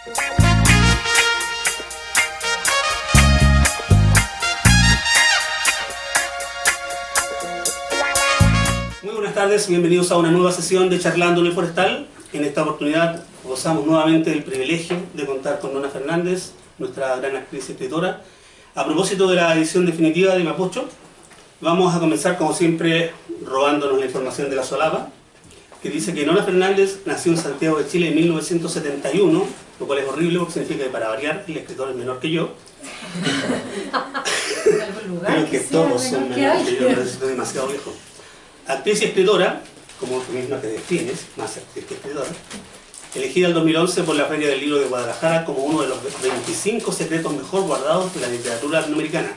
Muy buenas tardes, bienvenidos a una nueva sesión de Charlando en el Forestal. En esta oportunidad gozamos nuevamente del privilegio de contar con Nona Fernández, nuestra gran actriz y escritora. A propósito de la edición definitiva de Mapocho, vamos a comenzar como siempre robándonos la información de la solapa, que dice que Nona Fernández nació en Santiago de Chile en 1971, lo cual es horrible porque significa que para variar el escritor es menor que yo. Creo que todos son menores que yo, pero estoy demasiado viejo. Actriz y escritora, como tú misma te defines, más actriz que escritora, elegida en 2011 por la Feria del Libro de Guadalajara como uno de los 25 secretos mejor guardados de la literatura latinoamericana.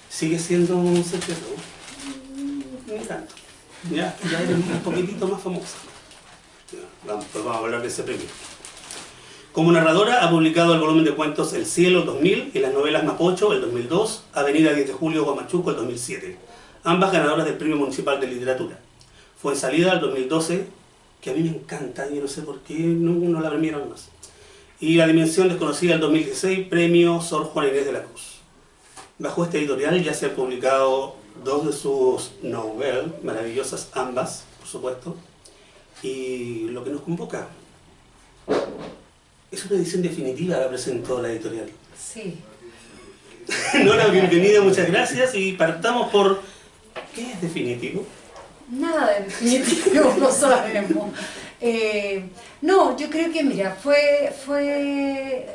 ¿Sigue siendo un secreto? Me encanta. Ya eres un poquitito más famosa. Pues vamos a hablar de ese premio. Como narradora ha publicado el volumen de cuentos El Cielo 2000 y las novelas Mapocho el 2002, Avenida 10 de Julio Guamachuco el 2007, ambas ganadoras del Premio Municipal de Literatura. Fue en Salida el 2012, que a mí me encanta, y no sé por qué no la premiaron más. Y La Dimensión Desconocida el 2016, Premio Sor Juana Inés de la Cruz. Bajo este editorial ya se han publicado dos de sus novelas, maravillosas ambas, por supuesto, y lo que nos convoca es una edición definitiva, la presentó la editorial. Sí. Nona, bienvenida, muchas gracias, y partamos por... ¿qué es definitivo? Nada de definitivo, no sabemos. No, yo creo que, mira, fue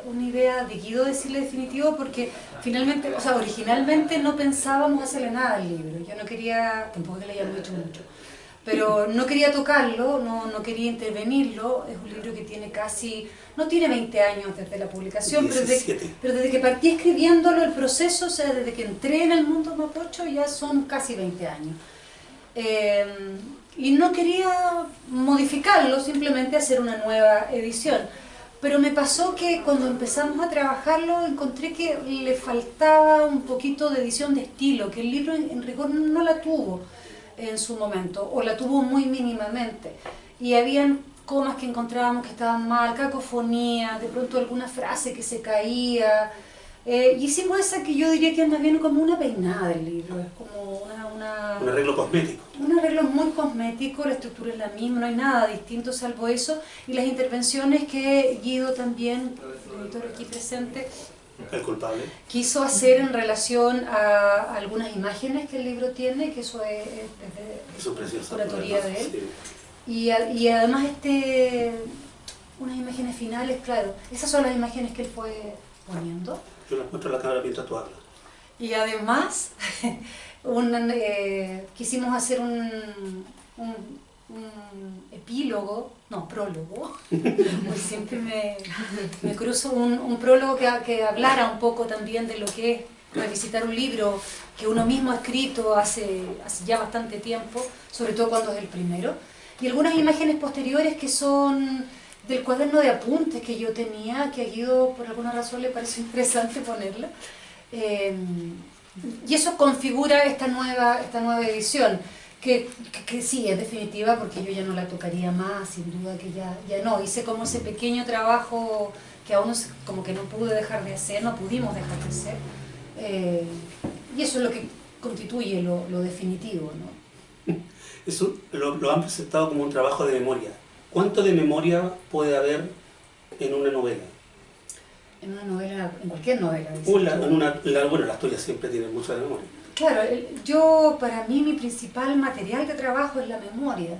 una idea de Guido decirle definitivo porque finalmente, o sea, originalmente no pensábamos hacerle nada al libro. Yo no quería, tampoco que le hayamos hecho mucho, pero no quería tocarlo, no quería intervenirlo. Es un libro que tiene casi, no tiene 20 años desde la publicación, pero desde que partí escribiéndolo, el proceso, o sea, desde que entré en el mundo mapocho ya son casi 20 años. Y no quería modificarlo, simplemente hacer una nueva edición. Pero me pasó que cuando empezamos a trabajarlo encontré que le faltaba un poquito de edición de estilo, que el libro en rigor no la tuvo en su momento, o la tuvo muy mínimamente. Y habían comas que encontrábamos que estaban mal, cacofonía, de pronto alguna frase que se caía. Y hicimos esa que yo diría que es más bien como una peinada del libro, es como un arreglo cosmético. Un arreglo muy cosmético, la estructura es la misma, no hay nada distinto salvo eso. Y las intervenciones que Guido también, el editor aquí presente, el culpable, quiso hacer en relación a algunas imágenes que el libro tiene, que eso es de curatoría de él. Sí. Y además unas imágenes finales, claro, esas son las imágenes que él fue poniendo. Yo las muestro en la cámara mientras tú hablas. Y además, quisimos hacer un epílogo, no, prólogo, porque siempre me cruzo un prólogo que hablara un poco también de lo que es revisitar un libro que uno mismo ha escrito hace ya bastante tiempo, sobre todo cuando es el primero, y algunas imágenes posteriores que son del cuaderno de apuntes que yo tenía, que a Guido por alguna razón le pareció interesante ponerla. Y eso configura esta nueva edición, que sí, es definitiva porque yo ya no la tocaría más, sin duda que ya no. Hice como ese pequeño trabajo que aún como que no pude dejar de hacer, no pudimos dejar de hacer. Y eso es lo que constituye lo definitivo, ¿no? Eso lo han presentado como un trabajo de memoria. ¿Cuánto de memoria puede haber en una novela? En una novela, en cualquier novela. Bueno, las tuyas siempre tienen mucha de memoria. Claro, para mí mi principal material de trabajo es la memoria.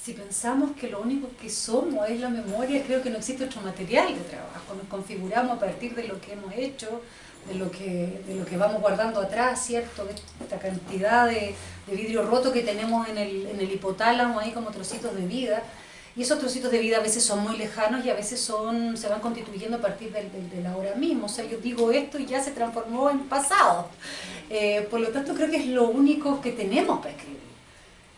Si pensamos que lo único que somos es la memoria, creo que no existe otro material de trabajo. Nos configuramos a partir de lo que hemos hecho, de lo que vamos guardando atrás, ¿cierto? De esta cantidad de vidrio roto que tenemos en el hipotálamo ahí como trocitos de vida. Y esos trocitos de vida a veces son muy lejanos y a veces se van constituyendo a partir del ahora mismo. O sea, yo digo esto y ya se transformó en pasado. Por lo tanto, creo que es lo único que tenemos para escribir.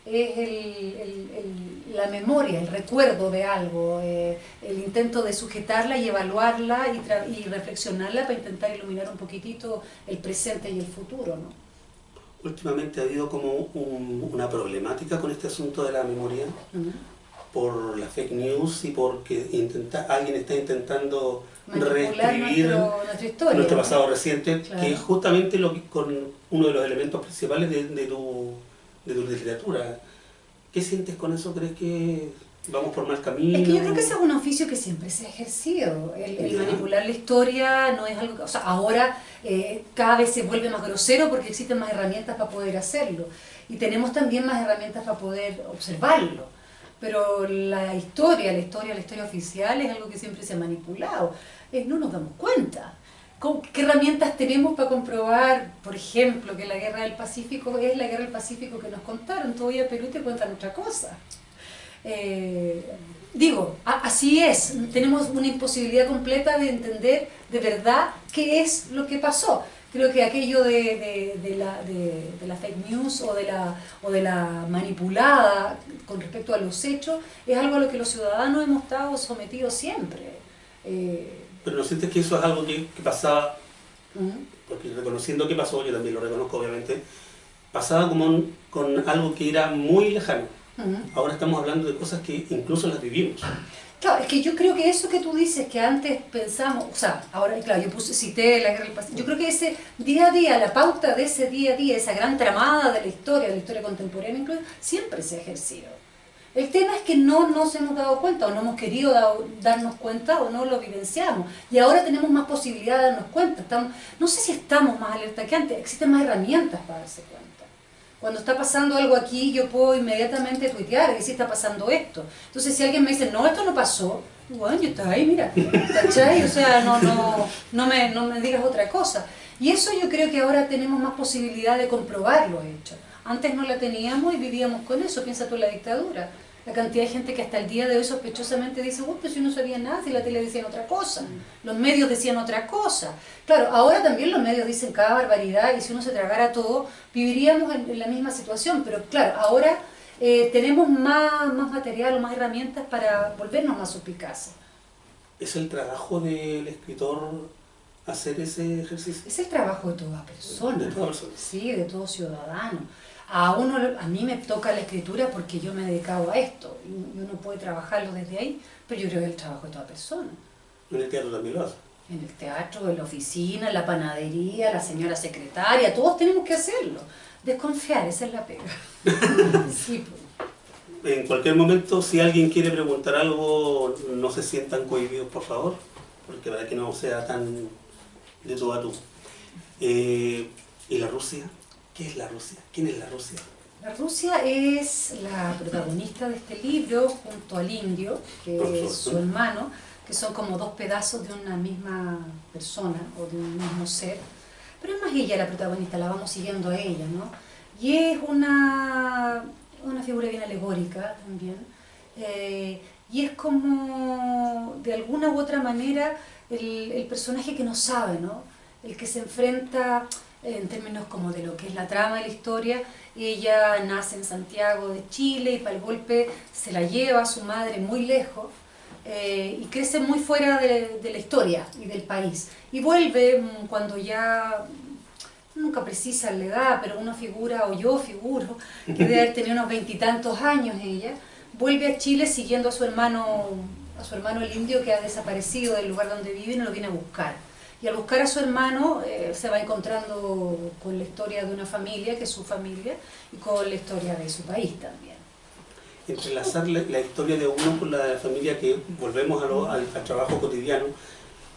Es la memoria, el recuerdo de algo, el intento de sujetarla y evaluarla y reflexionarla para intentar iluminar un poquitito el presente y el futuro, ¿no? Últimamente ha habido como una problemática con este asunto de la memoria. por la fake news y porque alguien está intentando manipular reescribir nuestra historia, nuestro ¿no? pasado reciente, Claro. que es justamente con uno de los elementos principales de tu literatura. ¿Qué sientes con eso? ¿Crees que vamos por mal camino? Es que yo creo que ese es un oficio que siempre se ha ejercido. El manipular la historia no es algo... O sea, ahora cada vez se vuelve más grosero porque existen más herramientas para poder hacerlo. Y tenemos también más herramientas para poder observarlo. Pero la historia oficial es algo que siempre se ha manipulado. No nos damos cuenta. ¿Qué herramientas tenemos para comprobar, por ejemplo, que la Guerra del Pacífico es la Guerra del Pacífico que nos contaron? Todavía Perú te cuentan otra cosa. Así es, tenemos una imposibilidad completa de entender de verdad qué es lo que pasó. Creo que aquello de la fake news o de la manipulada con respecto a los hechos es algo a lo que los ciudadanos hemos estado sometidos siempre. Pero ¿no sientes que eso es algo que pasaba? Porque reconociendo que pasó, yo también lo reconozco obviamente, pasaba con algo que era muy lejano. Ahora estamos hablando de cosas que incluso las vivimos. Claro, es que yo creo que eso que tú dices, que antes pensamos, o sea, ahora, claro, cité la Guerra del Pacífico, yo creo que ese día a día, la pauta de ese día a día, esa gran tramada de la historia contemporánea incluso, siempre se ha ejercido. El tema es que no nos hemos dado cuenta, o no hemos querido darnos cuenta, o no lo vivenciamos. Y ahora tenemos más posibilidad de darnos cuenta. No sé si estamos más alerta que antes, existen más herramientas para darse cuenta. Cuando está pasando algo aquí, yo puedo inmediatamente tuitear que sí está pasando esto. Entonces, si alguien me dice, no, esto no pasó, bueno, yo estaba ahí, mira, ¿cachai? O sea, no me digas otra cosa. Y eso yo creo que ahora tenemos más posibilidad de comprobar los hechos. Antes no la teníamos y vivíamos con eso. Piensa tú en la dictadura. La cantidad de gente que hasta el día de hoy sospechosamente dice, pues yo no sabía nada, si la tele decían otra cosa, los medios decían otra cosa. Claro, ahora también los medios dicen cada barbaridad y si uno se tragara todo, viviríamos en la misma situación. Pero claro, ahora tenemos más material o más herramientas para volvernos más suspicaces. ¿Es el trabajo del escritor hacer ese ejercicio? Es el trabajo de toda persona. De toda persona. Sí, de todo ciudadano. A mí me toca la escritura porque yo me he dedicado a esto y uno puede trabajarlo desde ahí, pero yo creo que es el trabajo de toda persona. ¿En el teatro también lo hace? En el teatro, en la oficina, en la panadería, la señora secretaria, todos tenemos que hacerlo. Desconfiar, esa es la pega. Sí, pues. En cualquier momento, si alguien quiere preguntar algo, no se sientan cohibidos, por favor, porque para que no sea tan de tú a tú. ¿Y la Rusia? ¿Qué es la Rusia? ¿Quién es la Rusia? La Rusia es la protagonista de este libro, junto al indio, que es su hermano, que son como dos pedazos de una misma persona o de un mismo ser. Pero es más ella la protagonista, la vamos siguiendo a ella, ¿no? Y es una figura bien alegórica también. Y es como, de alguna u otra manera, el personaje que no sabe, ¿no? El que se enfrenta... en términos como de lo que es la trama de la historia, ella nace en Santiago de Chile y para el golpe se la lleva a su madre muy lejos y crece muy fuera de la historia y del país. Y vuelve cuando ya, nunca precisa la edad, pero una figura, o yo figuro, que debe haber tenido unos 20 y tantos años ella, vuelve a Chile siguiendo a su hermano el indio que ha desaparecido del lugar donde vive y no lo viene a buscar. Y al buscar a su hermano se va encontrando con la historia de una familia, que es su familia, y con la historia de su país también. Entrelazar la historia de uno con la de la familia, que volvemos al trabajo cotidiano,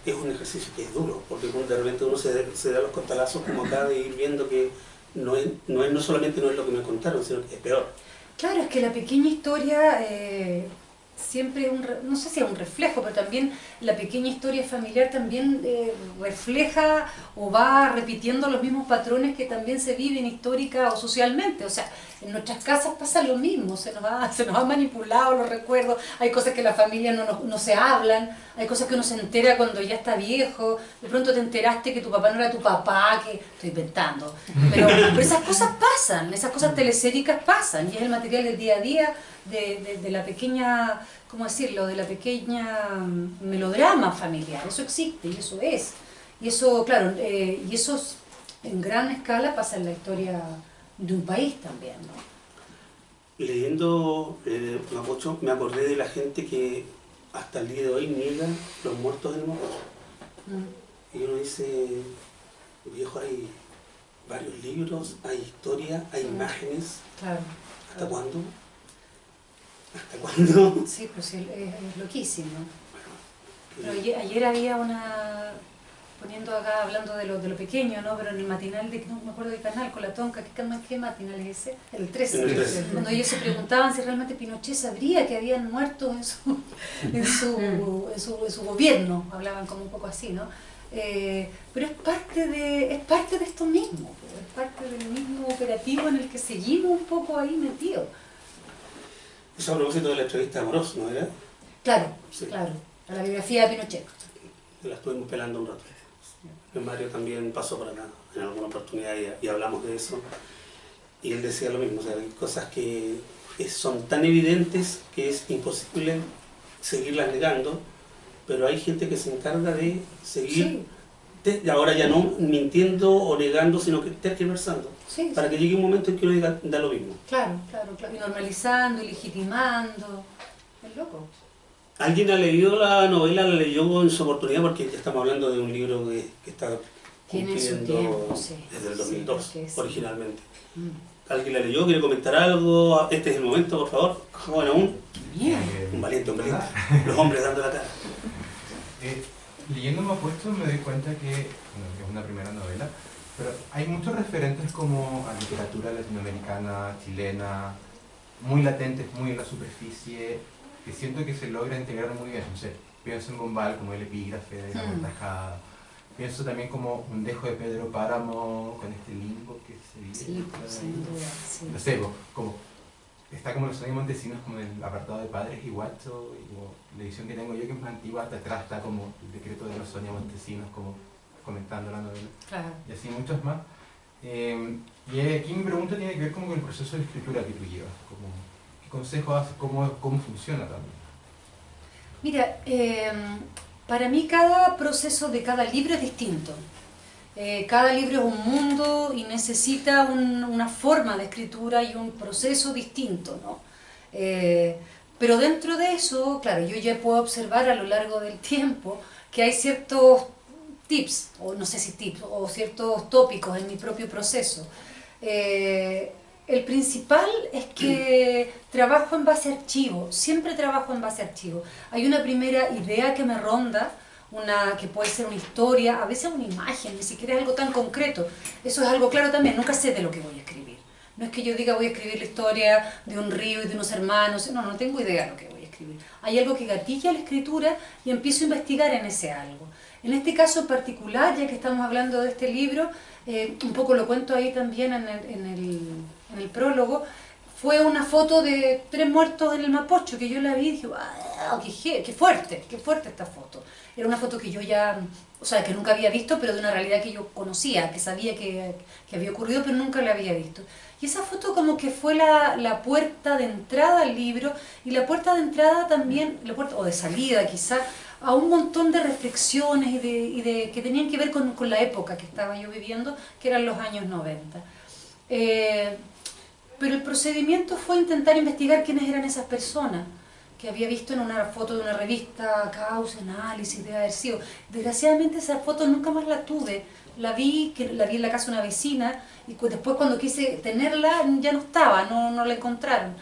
es un ejercicio que es duro, porque de repente uno se da los costalazos como acá de ir viendo que no solamente no es lo que me contaron, sino que es peor. Claro, es que la pequeña historia... siempre no sé si es un reflejo, pero también la pequeña historia familiar también refleja o va repitiendo los mismos patrones que también se viven histórica o socialmente. O sea, en nuestras casas pasa lo mismo, se nos ha manipulado los recuerdos, hay cosas que la familia no se hablan, hay cosas que uno se entera cuando ya está viejo, de pronto te enteraste que tu papá no era tu papá, que estoy inventando, pero esas cosas pasan, esas cosas teleséricas pasan, y es el material del día a día, de la pequeña, ¿cómo decirlo?, de la pequeña melodrama familiar. Eso existe y eso es. Y eso, claro, y eso en gran escala pasa en la historia de un país también, ¿no? leyendo Mapocho me acordé de la gente que hasta el día de hoy niega los muertos en el Mapocho. Y uno dice, viejo, hay varios libros, hay historia, hay imágenes. Claro. ¿Hasta cuándo? ¿Hasta cuándo? Sí, pues sí, es loquísimo. Bueno, Pero ayer había una, poniendo acá, hablando de lo pequeño, ¿no? Pero en el matinal, no me acuerdo del canal, con la Tonca, ¿qué matinal es ese? El 13. El 13. Cuando ellos se preguntaban si realmente Pinochet sabría que habían muerto en su gobierno, hablaban como un poco así, ¿no? Pero es parte de esto mismo, es parte del mismo operativo en el que seguimos un poco ahí metidos. Eso a propósito de la entrevista a Amorós, ¿no era? Claro, Sí. claro, a la biografía de Pinochet. La estuvimos pelando un rato. El Mario también pasó por acá en alguna oportunidad y hablamos de eso. Y él decía lo mismo, o sea, hay cosas que son tan evidentes que es imposible seguirlas negando, pero hay gente que se encarga de seguir, y ahora ya no mintiendo o negando, sino que tergiversando, para que llegue un momento en que uno diga, da lo mismo. Claro, y normalizando, y legitimando. Es loco. ¿Alguien ha leído la novela? ¿La leyó en su oportunidad? Porque ya estamos hablando de un libro que está cumpliendo desde el 2002, originalmente. ¿Alguien la leyó? ¿Quiere comentar algo? Este es el momento, por favor. Joven aún. Un valiente, un valiente. Los hombres dando la cara. Leyendo Mapocho me doy cuenta que, bueno, es una primera novela, pero hay muchos referentes como a literatura latinoamericana, chilena, muy latentes, muy en la superficie, que siento que se logra integrar muy bien. No sé, pienso en Bombal como el epígrafe de la Mortajada, pienso también como un dejo de Pedro Páramo con este limbo que se vive. Sí, sin duda, sí. No sé, como está como los sonidos montesinos como en el apartado de Padres y Guacho, y como la edición que tengo yo que es más antigua, hasta atrás está como el decreto de los sonidos montesinos como comentando la novela. Claro. Y así muchos más. Y aquí mi pregunta tiene que ver como con el proceso de escritura que tú llevas, como, ¿qué consejos das? ¿Cómo funciona también? Mira, para mí cada proceso de cada libro es distinto. Cada libro es un mundo y necesita una forma de escritura y un proceso distinto, ¿no? Pero dentro de eso, claro, yo ya puedo observar a lo largo del tiempo que hay ciertos tips, o no sé si tips, o ciertos tópicos en mi propio proceso. El principal es que trabajo en base a archivo, siempre trabajo en base a archivo. Hay una primera idea que me ronda, que puede ser una historia, a veces una imagen, ni siquiera es algo tan concreto. Eso es algo claro también, nunca sé de lo que voy a escribir. No es que yo diga voy a escribir la historia de un río y de unos hermanos, no tengo idea de lo que voy a escribir. Hay algo que gatilla la escritura y empiezo a investigar en ese algo. En este caso en particular, ya que estamos hablando de este libro, un poco lo cuento ahí también en el prólogo, fue una foto de 3 muertos en el Mapocho, que yo la vi y dije, ¡wow! ¡Qué fuerte esta foto! Era una foto que yo ya, o sea, que nunca había visto, pero de una realidad que yo conocía, que sabía que había ocurrido, pero nunca la había visto. Y esa foto como que fue la puerta de entrada al libro, y la puerta de entrada también, o de salida quizá, a un montón de reflexiones que tenían que ver con la época que estaba yo viviendo, que eran los años 90. Pero el procedimiento fue intentar investigar quiénes eran esas personas que había visto en una foto de una revista, Causa, Análisis, debe haber sido. Desgraciadamente esa foto nunca más la tuve, la vi en la casa de una vecina, y después cuando quise tenerla ya no estaba, no la encontraron.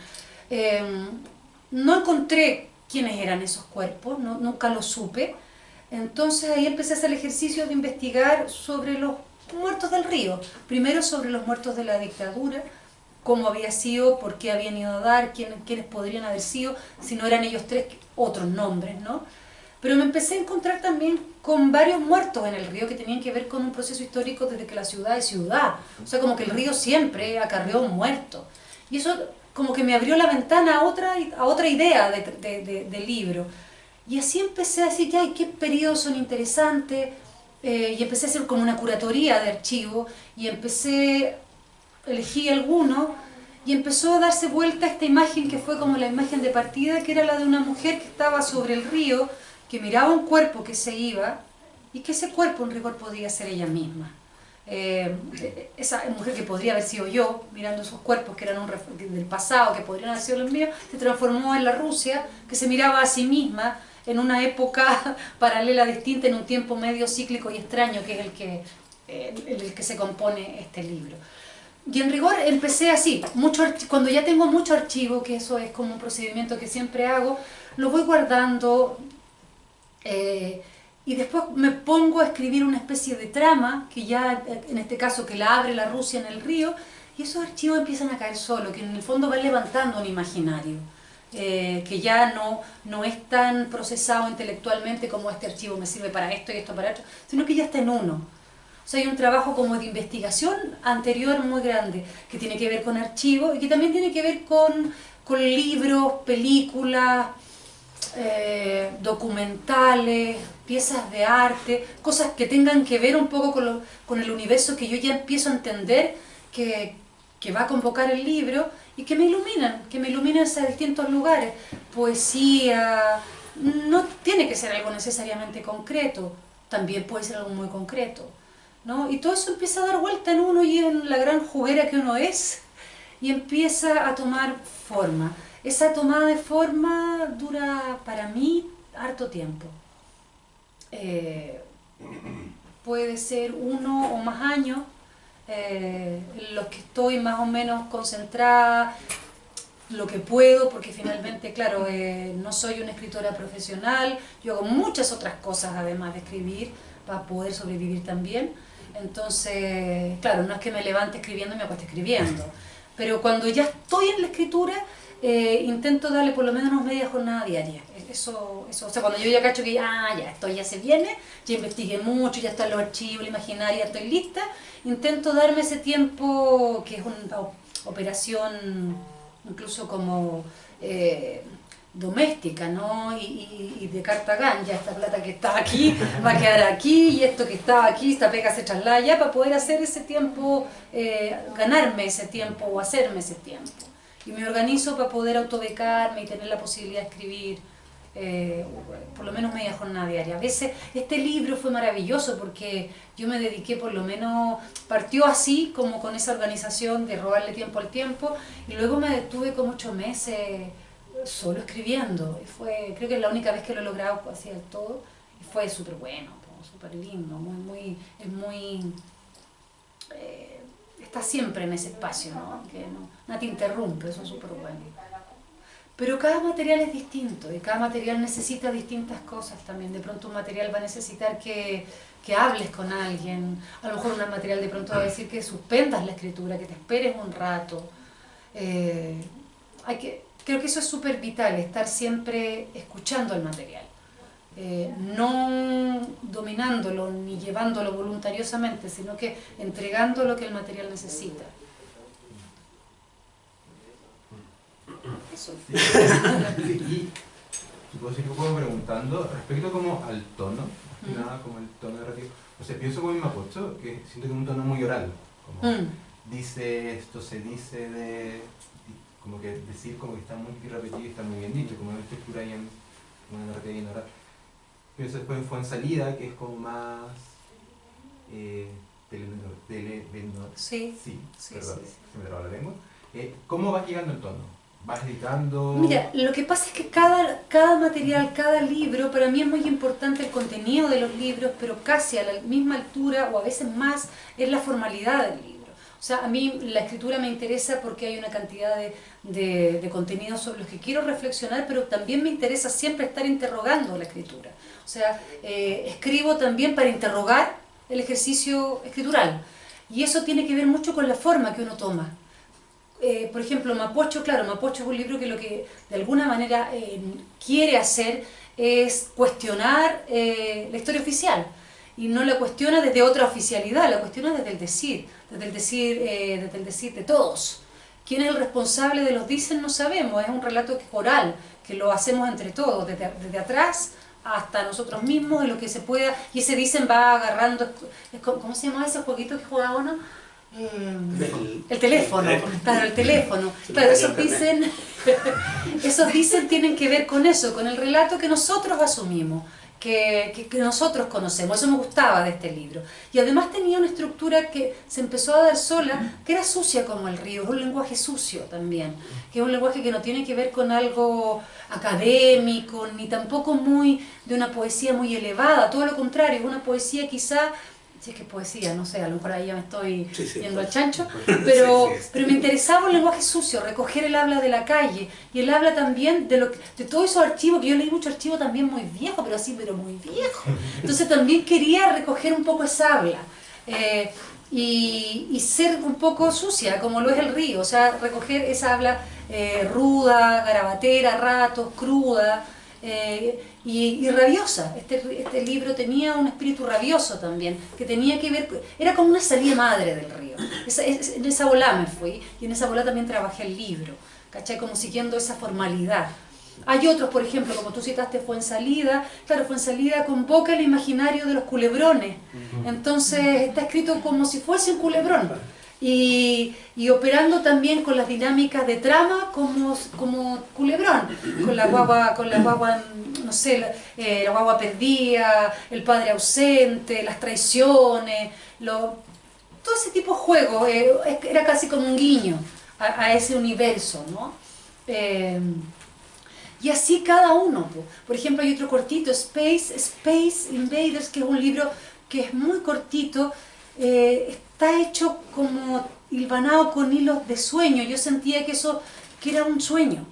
No encontré quiénes eran esos cuerpos, nunca lo supe. Entonces ahí empecé a hacer el ejercicio de investigar sobre los muertos del río, primero sobre los muertos de la dictadura, cómo había sido, por qué habían ido a dar, quiénes podrían haber sido, si no eran ellos 3, otros nombres, ¿no? Pero me empecé a encontrar también con varios muertos en el río que tenían que ver con un proceso histórico desde que la ciudad es ciudad. O sea, como que el río siempre acarreó un muerto. Y eso como que me abrió la ventana a otra idea de libro. Y así empecé a decir, ya, ¿qué periodos son interesantes? Y empecé a hacer como una curatoría de archivos, y elegí alguno, y empezó a darse vuelta esta imagen que fue como la imagen de partida, que era la de una mujer que estaba sobre el río, que miraba un cuerpo que se iba, y que ese cuerpo en rigor podía ser ella misma. esa mujer que podría haber sido yo, mirando esos cuerpos que eran del pasado, que podrían haber sido los míos, se transformó en la Rusia, que se miraba a sí misma en una época paralela distinta, en un tiempo medio cíclico y extraño, que es el que se compone este libro. Y en rigor empecé así, cuando ya tengo mucho archivo, que eso es como un procedimiento que siempre hago, lo voy guardando, y después me pongo a escribir una especie de trama, que ya en este caso que la abre la Rusia en el río, y esos archivos empiezan a caer solos, que en el fondo van levantando un imaginario, que ya no es tan procesado intelectualmente como este archivo me sirve para esto y esto para esto, sino que ya está en uno. O sea, hay un trabajo como de investigación anterior muy grande, que tiene que ver con archivos y que también tiene que ver con libros, películas, documentales, piezas de arte, cosas que tengan que ver un poco con el universo que yo ya empiezo a entender que va a convocar el libro y que me iluminan hacia distintos lugares. Poesía, no tiene que ser algo necesariamente concreto, también puede ser algo muy concreto, ¿no? Y todo eso empieza a dar vuelta en uno y en la gran juguera que uno es, y empieza a tomar forma. Esa tomada de forma dura para mí harto tiempo. Puede ser 1 o más años, en los que estoy más o menos concentrada, lo que puedo, porque finalmente, claro, no soy una escritora profesional, yo hago muchas otras cosas además de escribir, para poder sobrevivir también. Entonces, claro, no es que me levante escribiendo y me acueste escribiendo, pero cuando ya estoy en la escritura, intento darle por lo menos unas media jornada diaria. O sea, cuando yo ya cacho que ya esto ya se viene, ya investigué mucho, ya están los archivos, la imaginaria, estoy lista, intento darme ese tiempo, que es una operación incluso como doméstica, ¿no? Y de Cartagán, ya esta plata que está aquí va a quedar aquí, y esto que estaba aquí, esta pega se traslada ya, para poder hacer ese tiempo, ganarme ese tiempo o hacerme ese tiempo. Y me organizo para poder autobecarme y tener la posibilidad de escribir por lo menos media jornada diaria. A veces este libro fue maravilloso porque yo me dediqué, por lo menos, partió así, como con esa organización de robarle tiempo al tiempo, y luego me detuve como 8 meses solo escribiendo. Y creo que es la única vez que lo he logrado así del todo, y fue súper bueno, súper lindo, está siempre en ese espacio, ¿no? Que no te interrumpe, eso es súper bueno. Pero cada material es distinto y cada material necesita distintas cosas también. De pronto un material va a necesitar que hables con alguien, a lo mejor un material de pronto va a decir que suspendas la escritura, que te esperes un rato. Creo que eso es súper vital, estar siempre escuchando el material. No dominándolo ni llevándolo voluntariosamente, sino que entregando lo que el material necesita. Eso. Y puedo seguir un poco preguntando respecto como al tono, nada como el tono narrativo. O sea, pienso como en Mapocho, que siento que es un tono muy oral, como dice esto, se dice como que decir como que está muy repetido y está muy bien dicho, como una estructura y en una narrativa bien oral. Pienso después en Fuensalida, que es como más televenor. Sí, perdón, se me traba la lengua. ¿Cómo vas llegando el tono? ¿Vas editando? Mira, lo que pasa es que cada material, cada libro, para mí es muy importante el contenido de los libros, pero casi a la misma altura o a veces más es la formalidad del libro. O sea, a mí la escritura me interesa porque hay una cantidad de contenidos sobre los que quiero reflexionar, pero también me interesa siempre estar interrogando la escritura. O sea, escribo también para interrogar el ejercicio escritural. Y eso tiene que ver mucho con la forma que uno toma. Por ejemplo, Mapocho, claro, Mapocho es un libro que lo que de alguna manera quiere hacer es cuestionar la historia oficial, y no la cuestiona desde otra oficialidad, la cuestiona desde el decir de todos. ¿Quién es el responsable de los dicen? No sabemos, es un relato oral que lo hacemos entre todos, desde atrás hasta nosotros mismos, de lo que se pueda, y ese dicen va agarrando, ¿cómo se llama ese jueguito que jugaba uno? El teléfono, claro, el teléfono. Claro, esos dicen tienen que ver con eso, con el relato que nosotros asumimos, que nosotros conocemos. Eso me gustaba de este libro. Y además tenía una estructura que se empezó a dar sola, que era sucia como el río, es un lenguaje sucio también, que es un lenguaje que no tiene que ver con algo académico, ni tampoco muy de una poesía muy elevada, todo lo contrario, es una poesía quizá, si es que poesía, no sé, a lo mejor ahí ya me estoy yendo al chancho, pero me interesaba el lenguaje sucio, recoger el habla de la calle, y el habla también de todos esos archivos, que yo leí mucho archivo también muy viejo, pero muy viejo. Entonces también quería recoger un poco esa habla, y ser un poco sucia, como lo es el río, o sea, recoger esa habla ruda, garabatera, a ratos, cruda, y rabiosa. Este libro tenía un espíritu rabioso también, que tenía que ver, era como una salida madre del río. En esa bola me fui, y en esa bola también trabajé el libro, ¿cachai? Como siguiendo esa formalidad. Hay otros, por ejemplo, como tú citaste, Fuensalida. Claro, Fuensalida convoca el imaginario de los culebrones. Entonces está escrito como si fuese un culebrón. Y operando también con las dinámicas de trama como culebrón, con la guagua, no sé, la guagua perdida, el padre ausente, las traiciones, todo ese tipo de juego, era casi como un guiño a ese universo, ¿no? Y así cada uno. Por ejemplo, hay otro cortito, Space Invaders, que es un libro que es muy cortito, está hecho como hilvanado con hilos de sueño. Yo sentía que era un sueño,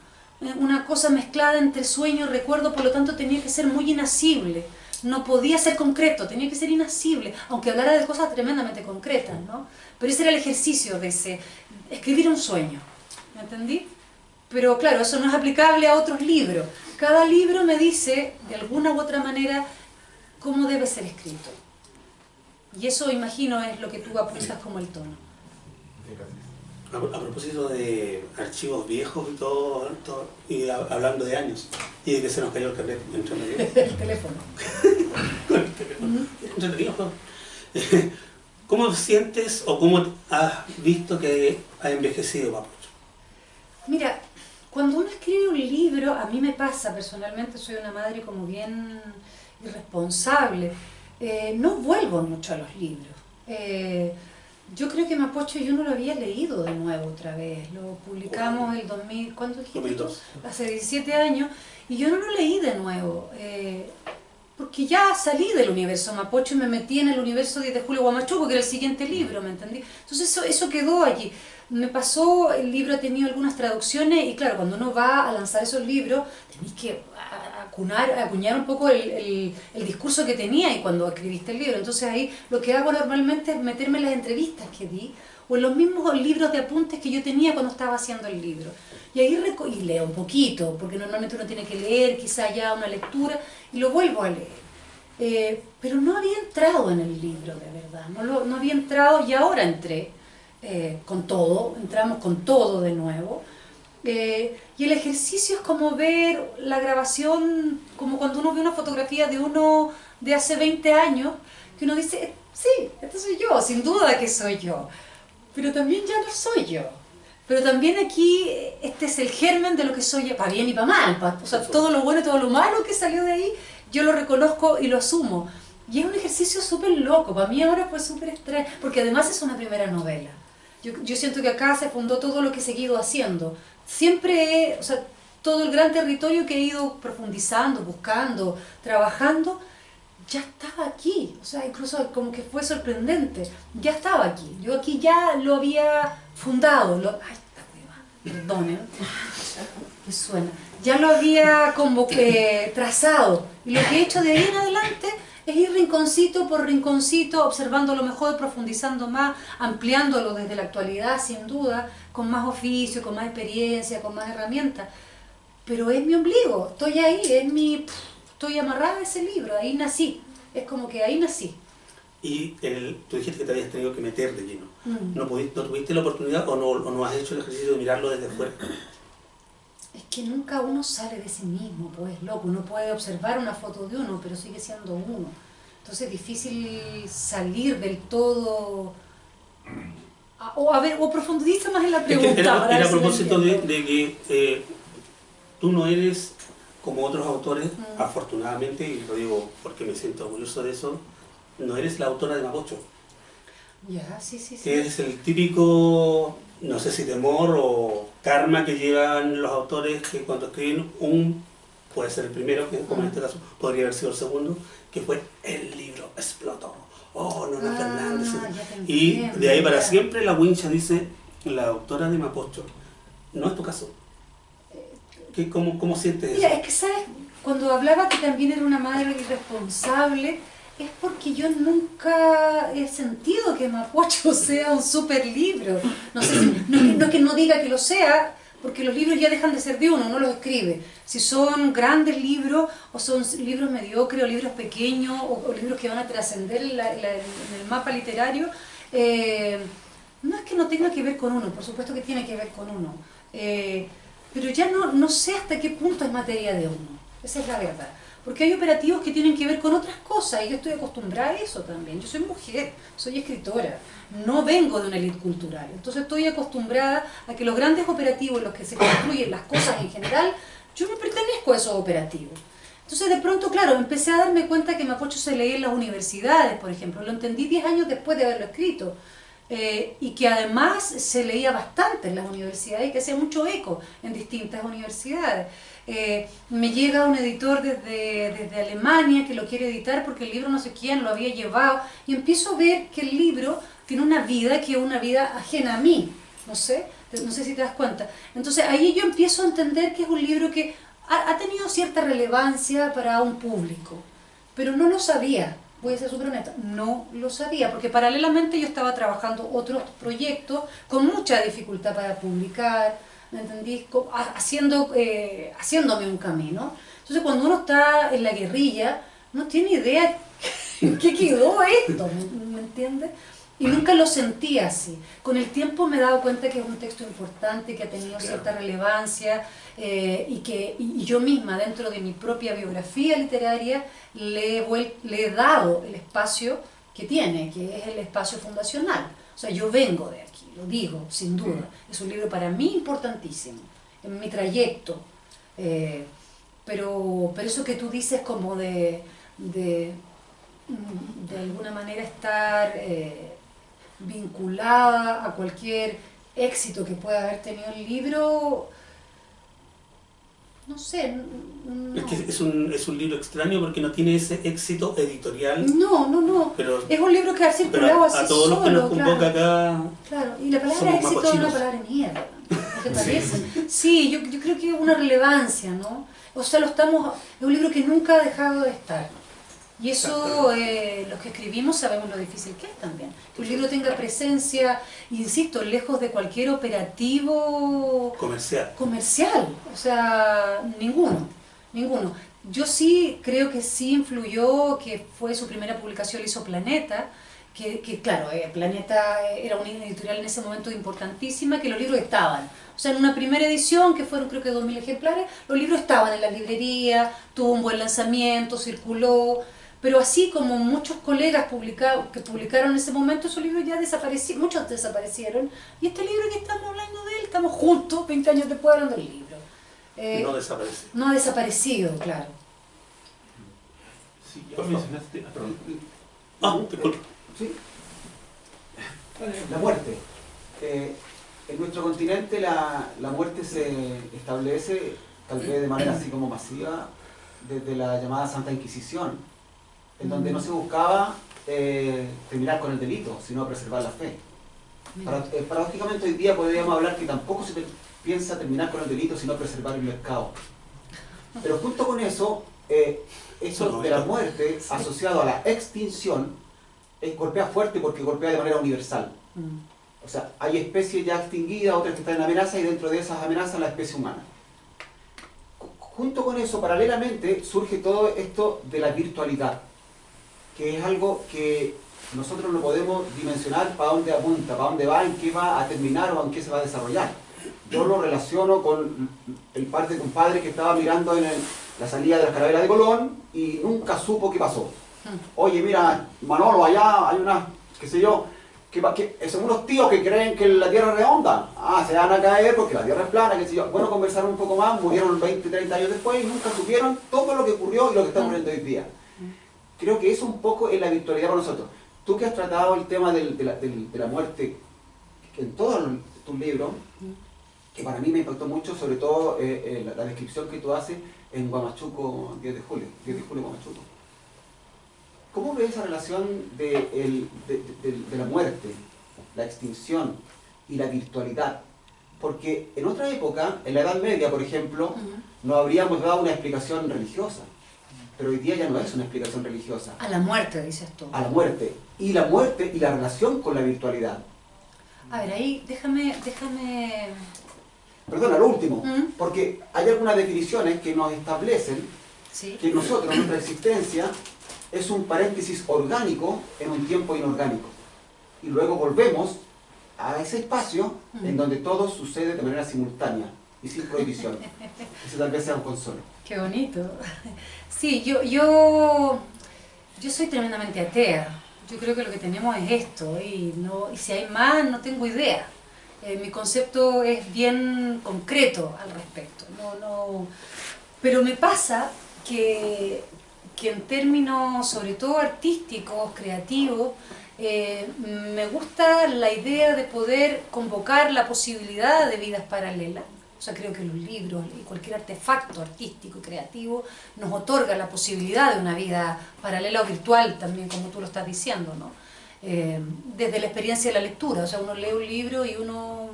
una cosa mezclada entre sueño y recuerdo, por lo tanto tenía que ser muy inasible. No podía ser concreto, tenía que ser inasible, aunque hablara de cosas tremendamente concretas, ¿no? Pero ese era el ejercicio de escribir un sueño, ¿me entendí? Pero claro, eso no es aplicable a otros libros. Cada libro me dice, de alguna u otra manera, cómo debe ser escrito. Y eso, imagino, es lo que tú apuntas como el tono. A propósito de archivos viejos y todo y hablando de años, y de que se nos cayó el carnet entre medio. El teléfono. Entretenido. ¿Cómo sientes o cómo has visto que ha envejecido Mapocho? Mira, cuando uno escribe un libro, a mí me pasa personalmente, soy una madre como bien irresponsable, no vuelvo mucho a los libros. Yo creo que Mapocho yo no lo había leído de nuevo otra vez, lo publicamos el 2000, ¿cuándo dijiste? 2002. Hace 17 años, y yo no lo leí de nuevo, porque ya salí del universo Mapocho y me metí en el universo de Julio Guamachuco, que era el siguiente libro, ¿me entendí? Entonces eso quedó allí. Me pasó, el libro ha tenido algunas traducciones, y claro, cuando uno va a lanzar esos libros, tenéis que acuñar un poco el discurso que tenía y cuando escribiste el libro. Entonces ahí lo que hago normalmente es meterme en las entrevistas que di, o en los mismos libros de apuntes que yo tenía cuando estaba haciendo el libro. Y ahí y leo un poquito, porque normalmente uno tiene que leer, quizá ya una lectura, y lo vuelvo a leer. Pero no había entrado en el libro, de verdad, no había entrado, y ahora entré. Con todo, entramos con todo de nuevo, y el ejercicio es como ver la grabación, como cuando uno ve una fotografía de uno de hace 20 años, que uno dice, sí, este soy yo, sin duda que soy yo, pero también ya no soy yo, pero también aquí este es el germen de lo que soy yo, para bien y para mal, o sea, todo lo bueno y todo lo malo que salió de ahí, yo lo reconozco y lo asumo, y es un ejercicio súper loco, para mí ahora fue súper extraño, porque además es una primera novela. Yo siento que acá se fundó todo lo que he seguido haciendo. Siempre, o sea, todo el gran territorio que he ido profundizando, buscando, trabajando, ya estaba aquí. O sea, incluso como que fue sorprendente. Ya estaba aquí. Yo aquí ya lo había fundado. Ay, esta cueva, perdonen. Me suena. Ya lo había como que trazado. Y lo que he hecho de ahí en adelante es ir rinconcito por rinconcito, observando lo mejor, profundizando más, ampliándolo desde la actualidad, sin duda, con más oficio, con más experiencia, con más herramientas. Pero es mi ombligo, estoy ahí, estoy amarrada a ese libro, ahí nací, es como que ahí nací. Y tú dijiste que te habías tenido que meter de lleno. ¿No tuviste la oportunidad o no has hecho el ejercicio de mirarlo desde fuera? Es que nunca uno sale de sí mismo, pues loco, uno puede observar una foto de uno, pero sigue siendo uno. Entonces es difícil salir del todo. O profundiza más en la pregunta. Era a propósito de que tú no eres como otros autores, afortunadamente, y lo digo porque me siento orgulloso de eso, no eres la autora de Mapocho. Ya, sí, sí, sí. Que es el típico, no sé si temor o karma que llevan los autores que cuando escriben puede ser el primero, que como en este caso podría haber sido el segundo, que fue el libro explotó. Oh, Nona Fernández. Y de ahí para siempre la wincha dice, la autora de Mapocho. No es tu caso. ¿Cómo sientes eso? Mira, es que sabes, cuando hablaba que también era una madre irresponsable, es porque yo nunca he sentido que Mapocho sea un super libro. No sé no es que no diga que lo sea, porque los libros ya dejan de ser de uno, uno los escribe. Si son grandes libros, o son libros mediocres, o libros pequeños, o libros que van a trascender en el mapa literario, no es que no tenga que ver con uno, por supuesto que tiene que ver con uno. Pero ya no sé hasta qué punto es materia de uno, esa es la verdad. Porque hay operativos que tienen que ver con otras cosas y yo estoy acostumbrada a eso también. Yo soy mujer, soy escritora, no vengo de una élite cultural. Entonces estoy acostumbrada a que los grandes operativos en los que se construyen las cosas en general, yo no pertenezco a esos operativos. Entonces de pronto, claro, empecé a darme cuenta que Mapocho se leía en las universidades, por ejemplo. Lo entendí 10 años después de haberlo escrito. Y que además se leía bastante en las universidades y que hacía mucho eco en distintas universidades. Me llega un editor desde Alemania que lo quiere editar porque el libro no sé quién lo había llevado y empiezo a ver que el libro tiene una vida que es una vida ajena a mí, no sé si te das cuenta. Entonces ahí yo empiezo a entender que es un libro que ha tenido cierta relevancia para un público, pero no lo sabía. Voy a ser súper honesta, no lo sabía, porque paralelamente yo estaba trabajando otros proyectos con mucha dificultad para publicar, ¿me entendí? Haciéndome un camino. Entonces cuando uno está en la guerrilla, no tiene idea en qué quedó esto, ¿me entiendes? Y nunca lo sentí así. Con el tiempo me he dado cuenta que es un texto importante, que ha tenido cierta relevancia y yo misma, dentro de mi propia biografía literaria, le he dado el espacio que tiene, que es el espacio fundacional. O sea, yo vengo de aquí, lo digo, sin duda. Es un libro para mí importantísimo, en mi trayecto. Pero eso que tú dices como de alguna manera estar vinculada a cualquier éxito que pueda haber tenido el libro, no sé. No. Es que es un libro extraño porque no tiene ese éxito editorial. No. Pero es un libro que ha circulado así a todos los que nos convoca acá. Claro, y la palabra éxito es una palabra mierda, ¿no te parece? Sí, yo creo que es una relevancia, ¿no? O sea, es un libro que nunca ha dejado de estar. Y eso, los que escribimos sabemos lo difícil que es también. Que un libro tenga presencia, insisto, lejos de cualquier operativo comercial. O sea, ninguno. Yo sí creo que sí influyó, que fue su primera publicación, la hizo Planeta, que claro, Planeta era una editorial en ese momento importantísima, que los libros estaban. O sea, en una primera edición, que fueron creo que 2000 ejemplares, los libros estaban en las librerías, tuvo un buen lanzamiento, circuló. Pero así como muchos colegas que publicaron en ese momento, esos libros ya desaparecieron, muchos desaparecieron. Y este libro que estamos hablando de él, estamos juntos, 20 años después hablando del libro. No desapareció. No ha desaparecido, claro. Sí, ya mencionaste... Perdón. Disculpa. Sí. La muerte. En nuestro continente la muerte se establece, tal vez de manera así como masiva, desde la llamada Santa Inquisición, en donde no se buscaba terminar con el delito, sino preservar la fe. Paradójicamente hoy día podríamos hablar que tampoco se piensa terminar con el delito, sino preservar el mercado. Pero junto con eso, eso de la muerte asociado a la extinción golpea fuerte porque golpea de manera universal. O sea, hay especies ya extinguidas, otras que están en amenaza, y dentro de esas amenazas la especie humana. Junto con eso, paralelamente, surge todo esto de la virtualidad, que es algo que nosotros no podemos dimensionar para dónde apunta, para dónde va, en qué va a terminar o en qué se va a desarrollar. Yo lo relaciono con el par de compadres que estaba mirando en la salida de las carabelas de Colón y nunca supo qué pasó. Oye, mira, Manolo, allá hay unas, qué sé yo, que son unos tíos que creen que la Tierra es redonda. Ah, se van a caer porque la Tierra es plana, qué sé yo. Bueno, conversaron un poco más, murieron 20, 30 años después y nunca supieron todo lo que ocurrió y lo que está ocurriendo hoy día. Creo que eso un poco es la virtualidad para nosotros. Tú que has tratado el tema de la muerte en todos tus libros, que para mí me impactó mucho, sobre todo la descripción que tú haces en Huamachuco 10 de julio Huamachuco. ¿Cómo ves esa relación de la muerte, la extinción y la virtualidad? Porque en otra época, en la Edad Media, por ejemplo, nos habríamos dado una explicación religiosa. Pero hoy día ya no es una explicación religiosa. A la muerte, dices tú. A la muerte. Y la muerte y la relación con la virtualidad. A ver, ahí déjame... Perdona, lo último. Porque hay algunas definiciones que nos establecen que nosotros, nuestra existencia, es un paréntesis orgánico en un tiempo inorgánico. Y luego volvemos a ese espacio en donde todo sucede de manera simultánea y sin prohibición. Ese tal vez sea un consuelo. Qué bonito. Sí, yo soy tremendamente atea. Yo creo que lo que tenemos es esto y si hay más no tengo idea. Mi concepto es bien concreto al respecto. Pero me pasa que en términos sobre todo artísticos, creativos, me gusta la idea de poder convocar la posibilidad de vidas paralelas. O sea, creo que los libros y cualquier artefacto artístico y creativo nos otorga la posibilidad de una vida paralela o virtual también, como tú lo estás diciendo, ¿no? Desde la experiencia de la lectura, o sea, uno lee un libro y uno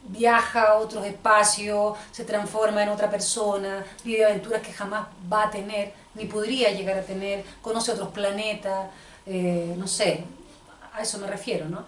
viaja a otros espacios, se transforma en otra persona, vive aventuras que jamás va a tener, ni podría llegar a tener, conoce otros planetas, no sé, a eso me refiero, ¿no?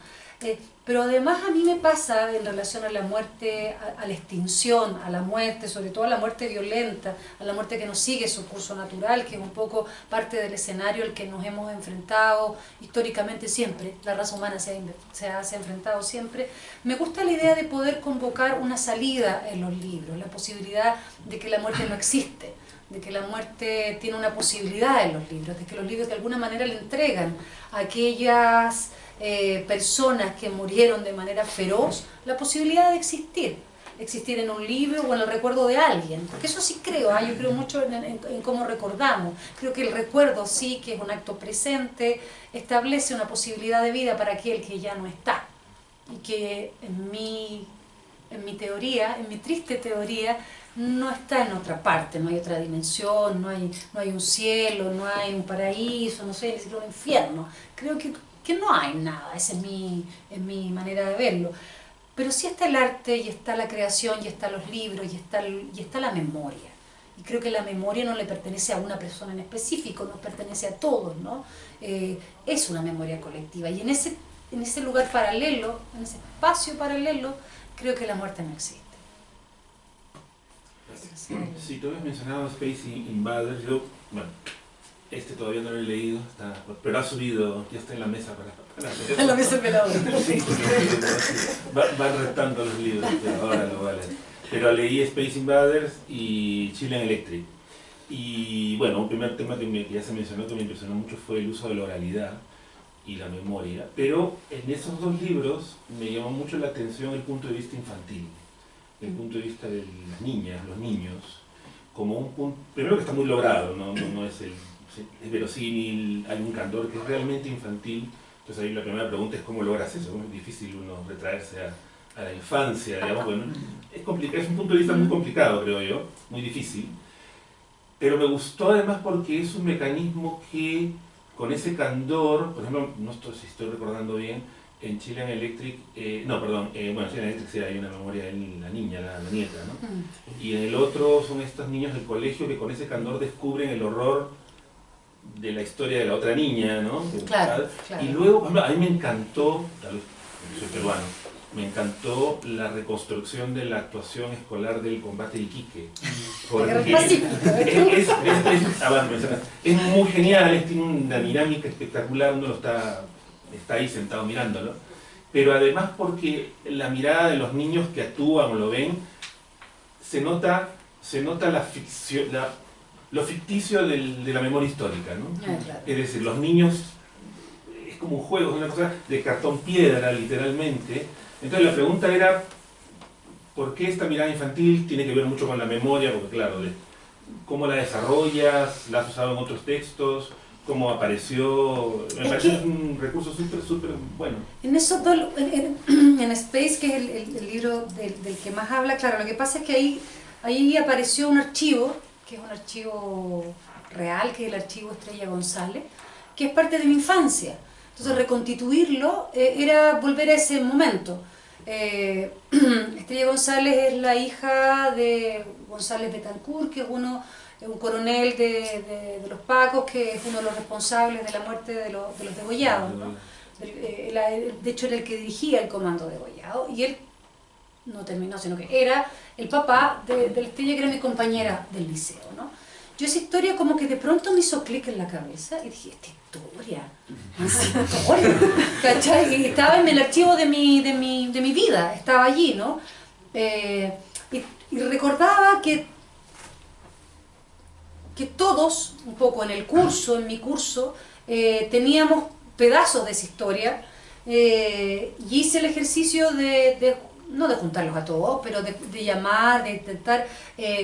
Pero además a mí me pasa en relación a la muerte, a la extinción, a la muerte, sobre todo a la muerte violenta, a la muerte que no sigue su curso natural, que es un poco parte del escenario al que nos hemos enfrentado históricamente siempre, la raza humana se ha enfrentado siempre. Me gusta la idea de poder convocar una salida en los libros, la posibilidad de que la muerte no existe, de que la muerte tiene una posibilidad en los libros, de que los libros de alguna manera le entregan a aquellas personas que murieron de manera feroz la posibilidad de existir en un libro o en el recuerdo de alguien, porque eso sí creo, yo creo mucho en cómo recordamos, creo que el recuerdo sí, que es un acto presente, establece una posibilidad de vida para aquel que ya no está, y que en mi teoría, en mi triste teoría, no está en otra parte, no hay otra dimensión, no hay un cielo, no hay un paraíso, no sé, ni siquiera un infierno. Creo que no hay nada, esa es mi manera de verlo. Pero sí está el arte, y está la creación, y están los libros, y está la memoria. Y creo que la memoria no le pertenece a una persona en específico, nos pertenece a todos, ¿no? Es una memoria colectiva. Y en ese lugar paralelo, en ese espacio paralelo, creo que la muerte no existe. Sí, tú habías mencionado Space Invaders. Yo, bueno, todavía no lo he leído, pero ha subido, ya está en la mesa para En la mesa pelada. Sí, van restando los libros, pero ahora lo voy a leer. Pero leí Space Invaders y Chilean Electric. Y bueno, un primer tema que ya se mencionó, que me impresionó mucho, fue el uso de la oralidad y la memoria. Pero en esos dos libros me llamó mucho la atención el punto de vista infantil, el punto de vista de las niñas, los niños, como un punto, primero que está muy logrado, no es verosímil, hay un candor que es realmente infantil. Entonces ahí la primera pregunta es cómo logras eso, cómo es difícil uno retraerse a la infancia, digamos. Bueno, es complicado, es un punto de vista muy complicado, creo yo, muy difícil, pero me gustó además porque es un mecanismo que con ese candor, por ejemplo, no estoy, si estoy recordando bien, en Chilean Electric, bueno, Chilean Electric sí hay una memoria de la niña, la nieta, ¿no? Y en el otro son estos niños del colegio que con ese candor descubren el horror de la historia de la otra niña, ¿no? Claro. Y luego, por ejemplo, a mí me encantó, tal vez porque soy peruano, me encantó la reconstrucción de la actuación escolar del combate de Iquique. Porque es muy genial, tiene una dinámica espectacular, uno está ahí sentado mirándolo, pero además porque la mirada de los niños que actúan o lo ven, se nota la ficción, lo ficticio de la memoria histórica, ¿no? Claro. Es decir, los niños es como un juego, es una cosa de cartón piedra, literalmente. Entonces la pregunta era, ¿por qué esta mirada infantil tiene que ver mucho con la memoria? Porque claro, ¿cómo la desarrollas? ¿La has usado en otros textos? ¿Cómo apareció? Me parece que es un recurso súper bueno. En esos dos, en Space, que es el libro del que más habla, claro, lo que pasa es que ahí apareció un archivo, que es un archivo real, que es el archivo Estrella González, que es parte de mi infancia. Entonces reconstituirlo era volver a ese momento. Estrella González es la hija de González Betancourt, que es un coronel de los Pacos, que es uno de los responsables de la muerte de los degollados, ¿no? De hecho era el que dirigía el comando degollado, y él no terminó, sino que era el papá de la Estrella, que era mi compañera del liceo, ¿no? Yo esa historia como que de pronto me hizo clic en la cabeza y dije, esta historia, ¿cachai? Y estaba en el archivo de mi vida, estaba allí, ¿no? Y recordaba que todos, un poco en el curso, en mi curso, teníamos pedazos de esa historia, y hice el ejercicio no de juntarlos a todos, pero de llamar, de intentar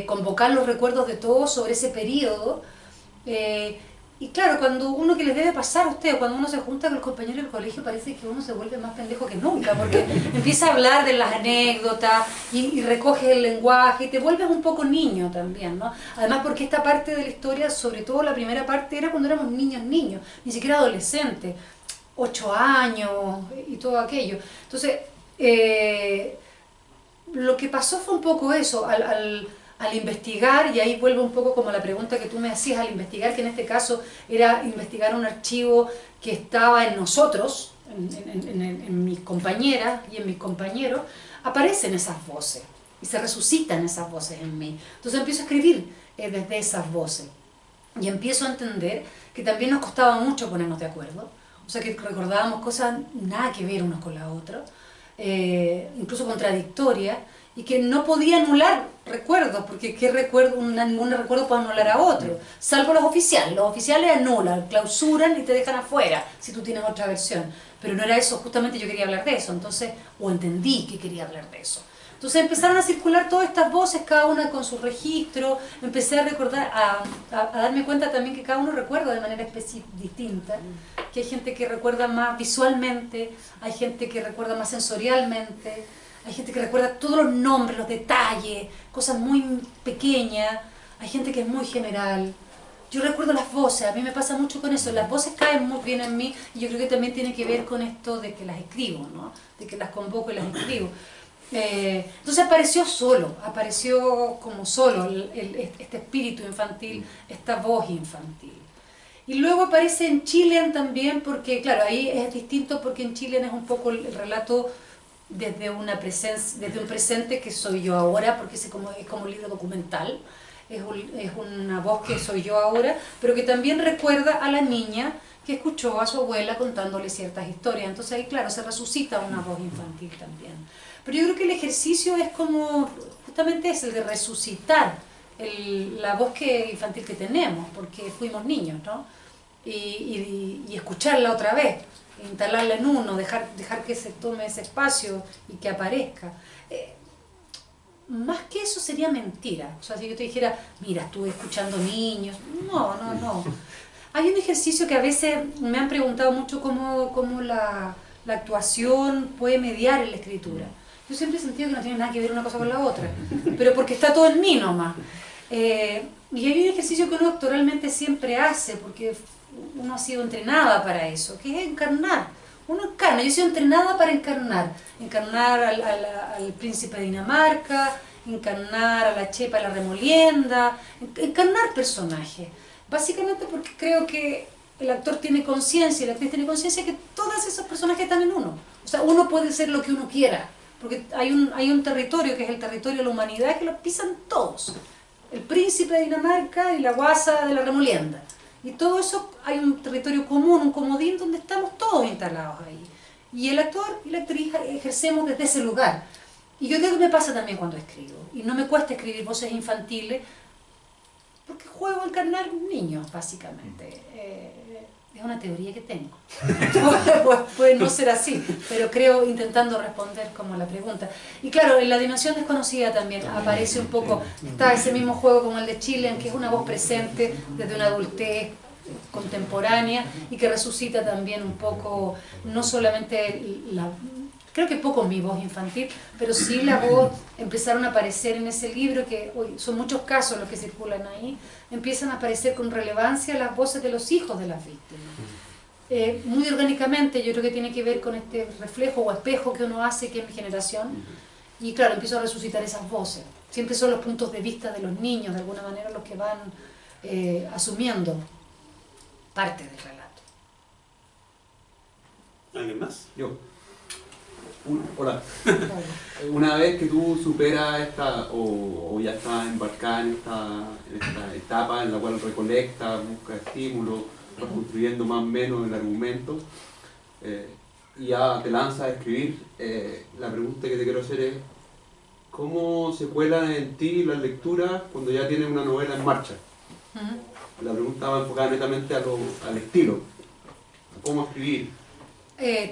convocar los recuerdos de todos sobre ese periodo. Y claro, cuando uno, que les debe pasar a ustedes, cuando uno se junta con el compañero del colegio, parece que uno se vuelve más pendejo que nunca, porque empieza a hablar de las anécdotas y recoges el lenguaje y te vuelves un poco niño también, ¿no? Además, porque esta parte de la historia, sobre todo la primera parte, era cuando éramos niños, ni siquiera adolescentes, 8 años y todo aquello. Entonces, lo que pasó fue un poco eso, al investigar, y ahí vuelvo un poco como a la pregunta que tú me hacías, al investigar, que en este caso era investigar un archivo que estaba en nosotros, en mis compañeras y en mis compañeros, aparecen esas voces y se resucitan esas voces en mí. Entonces empiezo a escribir desde esas voces y empiezo a entender que también nos costaba mucho ponernos de acuerdo, o sea que recordábamos cosas nada que ver unos con la otra, incluso contradictorias, y que no podía anular recuerdos, porque ¿qué recuerdo? Ningún recuerdo puede anular a otro, salvo los oficiales. Los oficiales anulan, clausuran y te dejan afuera si tú tienes otra versión, pero no era eso, justamente yo quería hablar de eso, entonces, o entendí que quería hablar de eso. Entonces empezaron a circular todas estas voces, cada una con su registro, empecé a recordar, a darme cuenta también que cada uno recuerda de manera distinta, que hay gente que recuerda más visualmente, hay gente que recuerda más sensorialmente, hay gente que recuerda todos los nombres, los detalles, cosas muy pequeñas, hay gente que es muy general. Yo recuerdo las voces, a mí me pasa mucho con eso, las voces caen muy bien en mí, y yo creo que también tiene que ver con esto de que las escribo, ¿no? De que las convoco y las escribo. Entonces apareció como solo este espíritu infantil, esta voz infantil. Y luego aparece en Chilean también, porque claro, ahí es distinto, porque en Chilean es un poco el relato desde un presente que soy yo ahora, porque es como un libro documental, es una voz que soy yo ahora, pero que también recuerda a la niña que escuchó a su abuela contándole ciertas historias. Entonces ahí, claro, se resucita una voz infantil también. Pero yo creo que el ejercicio es como, justamente es el de resucitar la voz infantil que tenemos, porque fuimos niños, ¿no? Y escucharla otra vez, instalarla en uno, dejar que se tome ese espacio y que aparezca. Más que eso sería mentira. O sea, si yo te dijera, mira, estuve escuchando niños. No. Hay un ejercicio que a veces me han preguntado mucho cómo la actuación puede mediar en la escritura. Yo siempre he sentido que no tiene nada que ver una cosa con la otra, pero porque está todo en mí nomás. Y hay un ejercicio que uno actoralmente siempre hace, porque uno ha sido entrenada para eso, que es encarnar. Uno encarna, yo he sido entrenada para encarnar al príncipe de Dinamarca, encarnar a la chepa de la remolienda, encarnar personajes. Básicamente porque creo que el actor tiene conciencia, la actriz tiene conciencia que todos esos personajes están en uno. O sea, uno puede ser lo que uno quiera, porque hay un territorio que es el territorio de la humanidad que lo pisan todos. El príncipe de Dinamarca y la guasa de la remolienda. Y todo eso, hay un territorio común, un comodín donde estamos todos instalados ahí. Y el actor y la actriz ejercemos desde ese lugar. Y yo creo que me pasa también cuando escribo. Y no me cuesta escribir voces infantiles, porque juego a encarnar niños, básicamente. Es una teoría que tengo. Puede no ser así, pero creo intentando responder como la pregunta. Y claro, en La dimensión desconocida también aparece un poco, está ese mismo juego como el de Chile, que es una voz presente desde una adultez contemporánea y que resucita también un poco, no solamente creo que poco mi voz infantil, pero sí la voz, empezaron a aparecer en ese libro, que hoy son muchos casos los que circulan ahí, empiezan a aparecer con relevancia las voces de los hijos de las víctimas. Muy orgánicamente, yo creo que tiene que ver con este reflejo o espejo que uno hace, que es mi generación, y claro, empiezo a resucitar esas voces. Siempre son los puntos de vista de los niños, de alguna manera, los que van asumiendo parte del relato. ¿Alguien más? Yo. Hola. Una vez que tú superas o ya estás embarcada en esta etapa en la cual recolectas, buscas estímulos, vas construyendo más o menos el argumento y ya te lanzas a escribir, la pregunta que te quiero hacer es ¿cómo se cuelan en ti las lecturas cuando ya tienes una novela en marcha? La pregunta va enfocada netamente al estilo, a cómo escribir.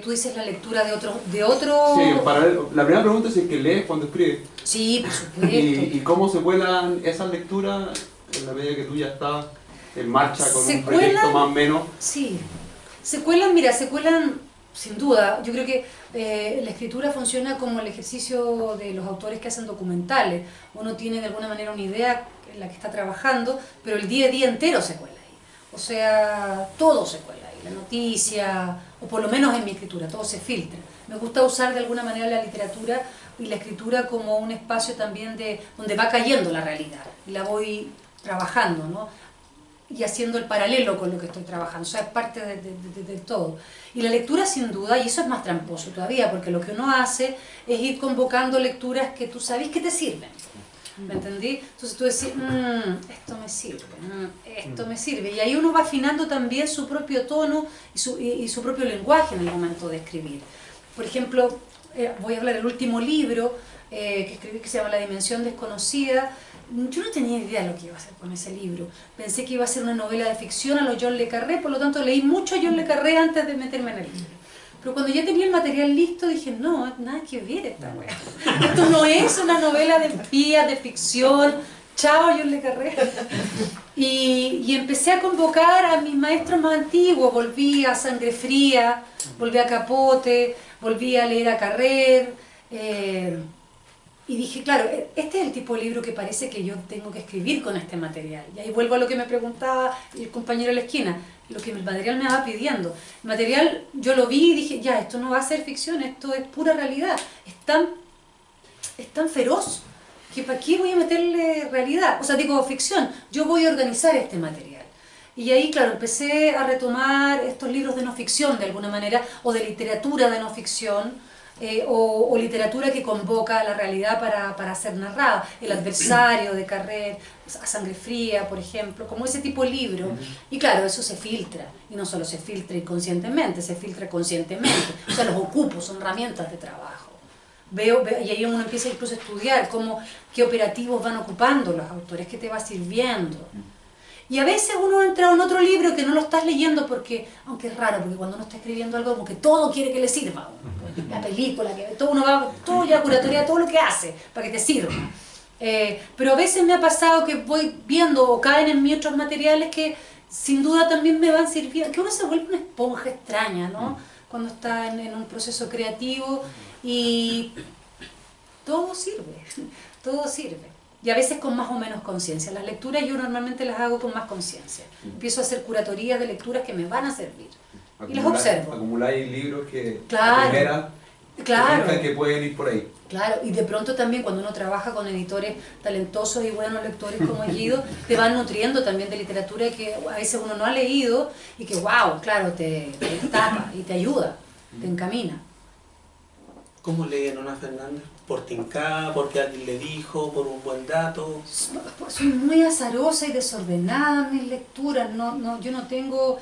Tú dices la lectura de otro... Sí, la primera pregunta es si es que lees cuando escribes. Sí, por supuesto. ¿Y cómo se cuelan esas lecturas en la medida que tú ya estás en marcha con un proyecto más o menos? Sí, se cuelan sin duda. Yo creo que la escritura funciona como el ejercicio de los autores que hacen documentales. Uno tiene de alguna manera una idea en la que está trabajando, pero el día a día entero se cuela ahí. O sea, todo se cuela ahí. La noticia, o por lo menos en mi escritura, todo se filtra. Me gusta usar de alguna manera la literatura y la escritura como un espacio también donde va cayendo la realidad y la voy trabajando, ¿no? Y haciendo el paralelo con lo que estoy trabajando, o sea, es parte de todo. Y la lectura sin duda, y eso es más tramposo todavía, porque lo que uno hace es ir convocando lecturas que tú sabes que te sirven. ¿Me entendí? Entonces tú decís, esto me sirve, esto me sirve. Y ahí uno va afinando también su propio tono y su propio lenguaje en el momento de escribir. Por ejemplo, voy a hablar del último libro que escribí, que se llama La dimensión desconocida. Yo no tenía idea de lo que iba a hacer con ese libro. Pensé que iba a ser una novela de ficción a lo John le Carré, por lo tanto leí mucho a John le Carré antes de meterme en el libro. Pero cuando ya tenía el material listo dije, no, nada que ver esta wea. Esto no es una novela de espías, de ficción. Chao, John le Carré. Y empecé a convocar a mis maestros más antiguos. Volví a Sangre Fría, volví a Capote, volví a leer a Carrer. Y dije, claro, este es el tipo de libro que parece que yo tengo que escribir con este material. Y ahí vuelvo a lo que me preguntaba el compañero de la esquina, lo que el material me va pidiendo. El material, yo lo vi y dije, ya, esto no va a ser ficción, esto es pura realidad. Es tan feroz que ¿para qué voy a meterle realidad? O sea, digo ficción, yo voy a organizar este material. Y ahí, claro, empecé a retomar estos libros de no ficción de alguna manera, o de literatura de no ficción, o literatura que convoca a la realidad para ser narrada. El adversario de Carrer, A Sangre Fría, por ejemplo, como ese tipo de libro. Y claro, eso se filtra, y no solo se filtra inconscientemente, se filtra conscientemente. O sea, los ocupo, son herramientas de trabajo. Veo, y ahí uno empieza incluso a estudiar qué operativos van ocupando los autores, qué te va sirviendo. Y a veces uno entra en otro libro que no lo estás leyendo porque, aunque es raro, porque cuando uno está escribiendo algo como que todo quiere que le sirva. La película, todo ya curatoria, todo lo que hace para que te sirva. Pero a veces me ha pasado que voy viendo o caen en mí otros materiales que sin duda también me van sirviendo, que uno se vuelve una esponja extraña, ¿no? Cuando está en un proceso creativo y todo sirve, todo sirve. Y a veces con más o menos conciencia. Las lecturas yo normalmente las hago con más conciencia. Empiezo a hacer curatorías de lecturas que me van a servir. Y las observo. Acumuláis libros que claro, que pueden ir por ahí. Claro, y de pronto también cuando uno trabaja con editores talentosos y buenos lectores como Guido, te van nutriendo también de literatura que a veces uno no ha leído y que, wow, claro, te tapa y te ayuda, te encamina. ¿Cómo leen Ana Fernández? ¿Por tincada? ¿Porque alguien le dijo? ¿Por un buen dato? Soy muy azarosa y desordenada en mis lecturas. Yo no tengo...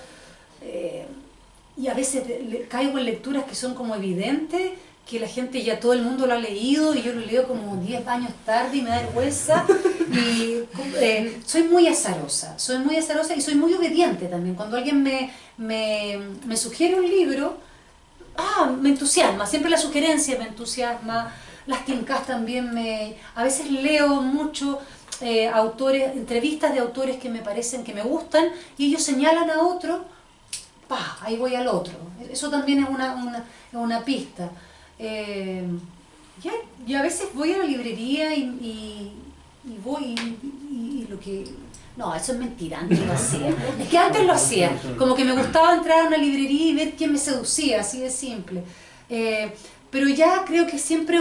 y a veces caigo en lecturas que son como evidentes que la gente ya todo el mundo lo ha leído y yo lo leo como 10 años tarde y me da vergüenza. Y soy muy azarosa y soy muy obediente también. Cuando alguien me sugiere un libro, me entusiasma, siempre la sugerencia me entusiasma, las tincas también a veces leo mucho autores, entrevistas de autores que me parecen que me gustan y ellos señalan a otro, ahí voy al otro. Eso también es una pista. Y a veces voy a la librería y voy y lo que... No, eso es mentira, antes lo hacía. Es que antes lo hacía, como que me gustaba entrar a una librería y ver quién me seducía, así de simple. Pero ya creo que siempre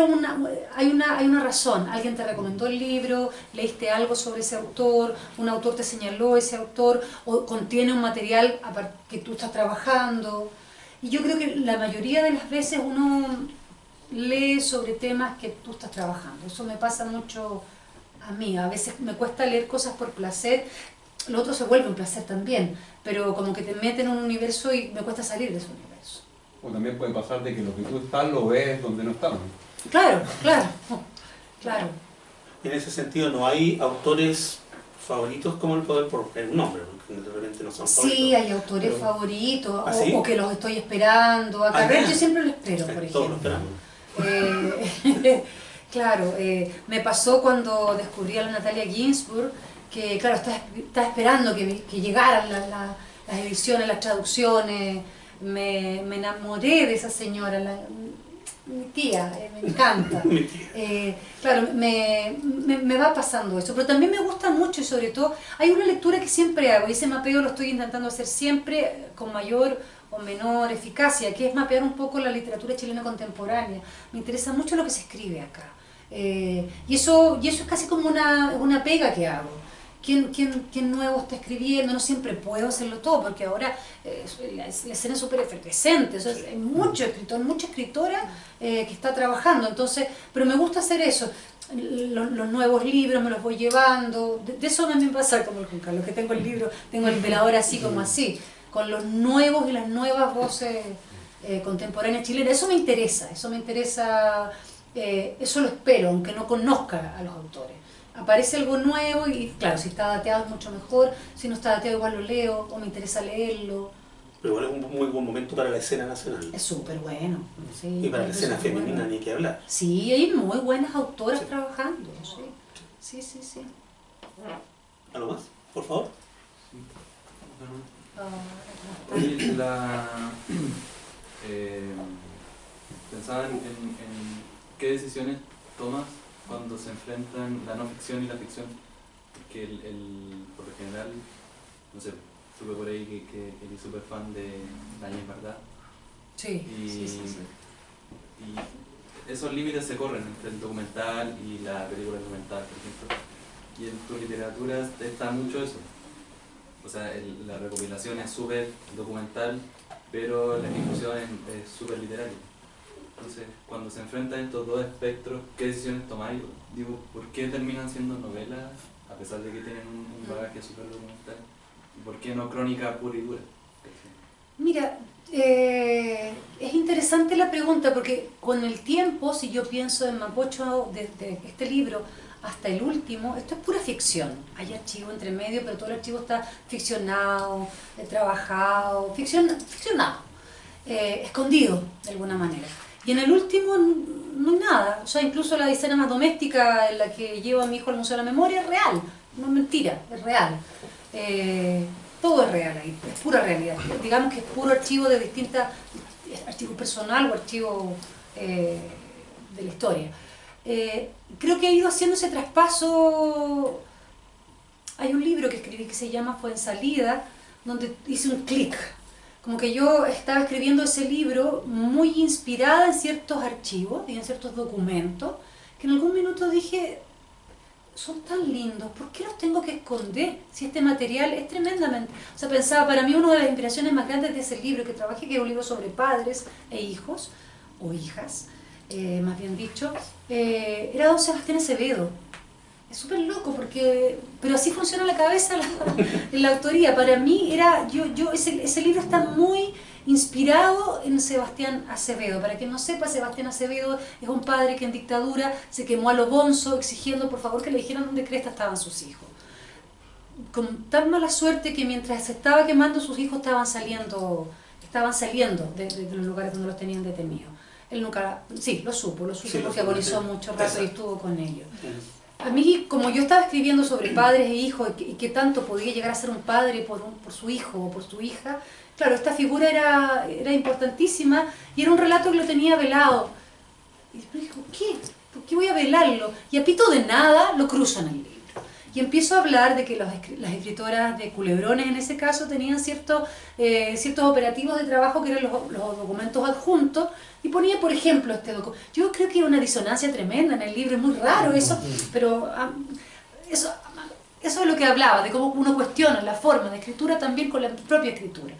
hay una razón. Alguien te recomendó el libro, leíste algo sobre ese autor, un autor te señaló ese autor, o contiene un material que tú estás trabajando. Y yo creo que la mayoría de las veces uno lee sobre temas que tú estás trabajando. Eso me pasa mucho a mí. A veces me cuesta leer cosas por placer, lo otro se vuelve un placer también, pero como que te meten en un universo y me cuesta salir de ese universo. O también puede pasar de que lo que tú estás lo ves donde no estamos. Claro. En ese sentido, ¿no hay autores favoritos como el poder por un nombre? Porque de repente no son favoritos. Sí, hay autores favoritos, ¿Ah, sí? o que los estoy esperando. A Carrer yo siempre lo espero, por Todos lo ejemplo. esperamos. Claro, me pasó cuando descubrí a la Natalia Ginsburg, que claro, estaba esperando que llegaran las ediciones, las traducciones. Me enamoré de esa señora, mi tía, me encanta. Claro, me va pasando eso, pero también me gusta mucho y sobre todo hay una lectura que siempre hago y ese mapeo lo estoy intentando hacer siempre con mayor o menor eficacia, que es mapear un poco la literatura chilena contemporánea. Me interesa mucho lo que se escribe acá. Y eso es casi como una pega que hago. ¿Quién nuevo está escribiendo? No siempre puedo hacerlo todo, porque ahora la escena es súper efervescente, o sea, hay mucho escritor, mucha escritora que está trabajando, entonces, pero me gusta hacer eso. Los nuevos libros me los voy llevando, de eso también pasa como con Carlos, que tengo el libro, tengo el velador así como así, con los nuevos y las nuevas voces contemporáneas chilenas. Eso me interesa, eso lo espero, aunque no conozca a los autores. Aparece algo nuevo y claro, si está dateado es mucho mejor, si no está dateado igual lo leo o me interesa leerlo. Pero igual es un muy buen momento para la escena nacional. Es súper bueno. Sí, y para la escena femenina ni que hablar. Sí, hay muy buenas autoras trabajando. Sí. ¿Algo más? Por favor. Oye, pensaba en qué decisiones tomas cuando se enfrentan la no ficción y la ficción, porque por lo general, no sé, supe por ahí que eres súper fan de La Ñez Verdad. Sí. Y esos límites se corren entre el documental y la película documental, por ejemplo. Y en tu literatura está mucho eso. O sea, la recopilación es súper documental, pero la ejecución es súper literaria. Entonces, cuando se enfrentan estos dos espectros, ¿qué decisiones tomáis? Digo, ¿por qué terminan siendo novelas, a pesar de que tienen un bagaje súper documental? ¿Y por qué no crónica pura y dura? Mira, es interesante la pregunta, porque con el tiempo, si yo pienso en Mapocho, desde este libro hasta el último, esto es pura ficción. Hay archivo entre medio, pero todo el archivo está ficcionado, trabajado, ficcionado, escondido de alguna manera. Y en el último no hay nada, o sea, incluso la escena más doméstica en la que llevo a mi hijo al Museo de la Memoria es real, no es mentira, es real. Todo es real ahí, es pura realidad. Digamos que es puro archivo de distintas, archivo personal o archivo de la historia. Creo que he ido haciendo ese traspaso. Hay un libro que escribí que se llama Fue en Salida, donde hice un clic. Como que yo estaba escribiendo ese libro muy inspirada en ciertos archivos y en ciertos documentos, que en algún minuto dije, son tan lindos, ¿por qué los tengo que esconder si este material es tremendamente... O sea, pensaba, para mí una de las inspiraciones más grandes de ese libro que trabajé, que es un libro sobre padres e hijos, o hijas, más bien dicho, era don Sebastián Acevedo. Es súper loco, pero así funciona la cabeza en la autoría. Para mí era, ese libro está muy inspirado en Sebastián Acevedo. Para quien no sepa, Sebastián Acevedo es un padre que en dictadura se quemó a lo bonzo exigiendo por favor que le dijeran dónde cresta estaban sus hijos. Con tan mala suerte que mientras se estaba quemando sus hijos estaban saliendo de los lugares donde los tenían detenidos. Él nunca, sí, lo supo porque agonizó mucho rato y estuvo con ellos. A mí, como yo estaba escribiendo sobre padres e hijos y qué tanto podía llegar a ser un padre por su hijo o por su hija, claro, esta figura era importantísima y era un relato que lo tenía velado. Y después dijo, ¿por qué voy a velarlo? Y a pito de nada lo cruzan en el libro. Y empiezo a hablar de que las escritoras de Culebrones en ese caso tenían ciertos operativos de trabajo que eran los documentos adjuntos, y ponía, por ejemplo, este documento. Yo creo que hay una disonancia tremenda en el libro, es muy raro eso, pero eso es lo que hablaba, de cómo uno cuestiona la forma de escritura también con la propia escritura.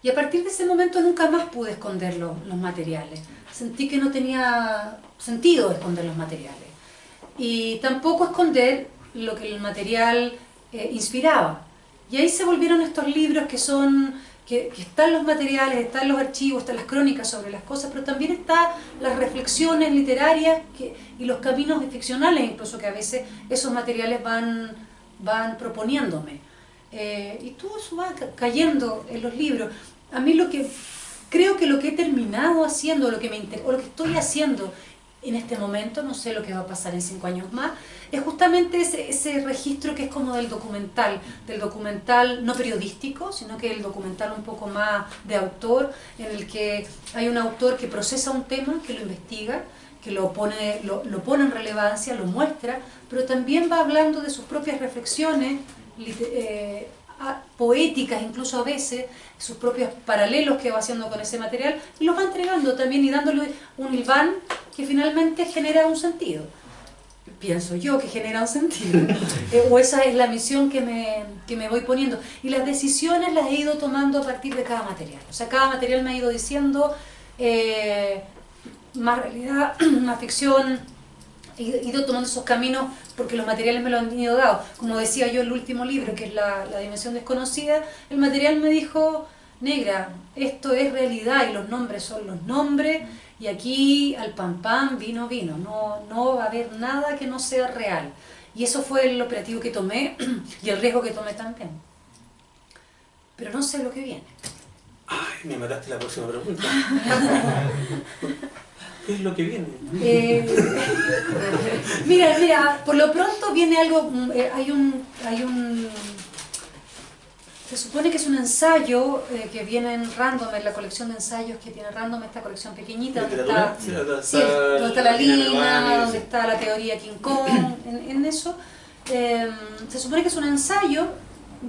Y a partir de ese momento nunca más pude esconder los materiales. Sentí que no tenía sentido esconder los materiales. Y tampoco esconder lo que el material inspiraba. Y ahí se volvieron estos libros que están los materiales, están los archivos, están las crónicas sobre las cosas, pero también están las reflexiones literarias y los caminos ficcionales, incluso que a veces esos materiales van proponiéndome. Y todo eso va cayendo en los libros. A mí creo que lo que he terminado haciendo, o lo que estoy haciendo en este momento, no sé lo que va a pasar en 5 años más, es justamente ese registro que es como del documental no periodístico, sino que el documental un poco más de autor, en el que hay un autor que procesa un tema, que lo investiga, que lo pone en relevancia, lo muestra, pero también va hablando de sus propias reflexiones, poéticas incluso a veces, sus propios paralelos que va haciendo con ese material, y los va entregando también y dándole un hilván que finalmente genera un sentido. Pienso yo que genera un sentido, o esa es la misión que me voy poniendo, y las decisiones las he ido tomando a partir de cada material. O sea, cada material me ha ido diciendo más realidad, más ficción. He ido tomando esos caminos porque los materiales me lo han ido dado. Como decía yo en el último libro, que es la dimensión desconocida, el material me dijo, negra, esto es realidad y los nombres son los nombres, y aquí al pan pan, vino vino, no va a haber nada que no sea real. Y eso fue el operativo que tomé y el riesgo que tomé también. Pero no sé lo que viene. Ay, me mataste la próxima pregunta. ¿Qué es lo que viene? Mira, por lo pronto viene algo, se supone que es un ensayo que viene en Random, en la colección de ensayos que tiene Random, esta colección pequeñita, donde está la línea, donde está la teoría King Kong, en eso. Se supone que es un ensayo,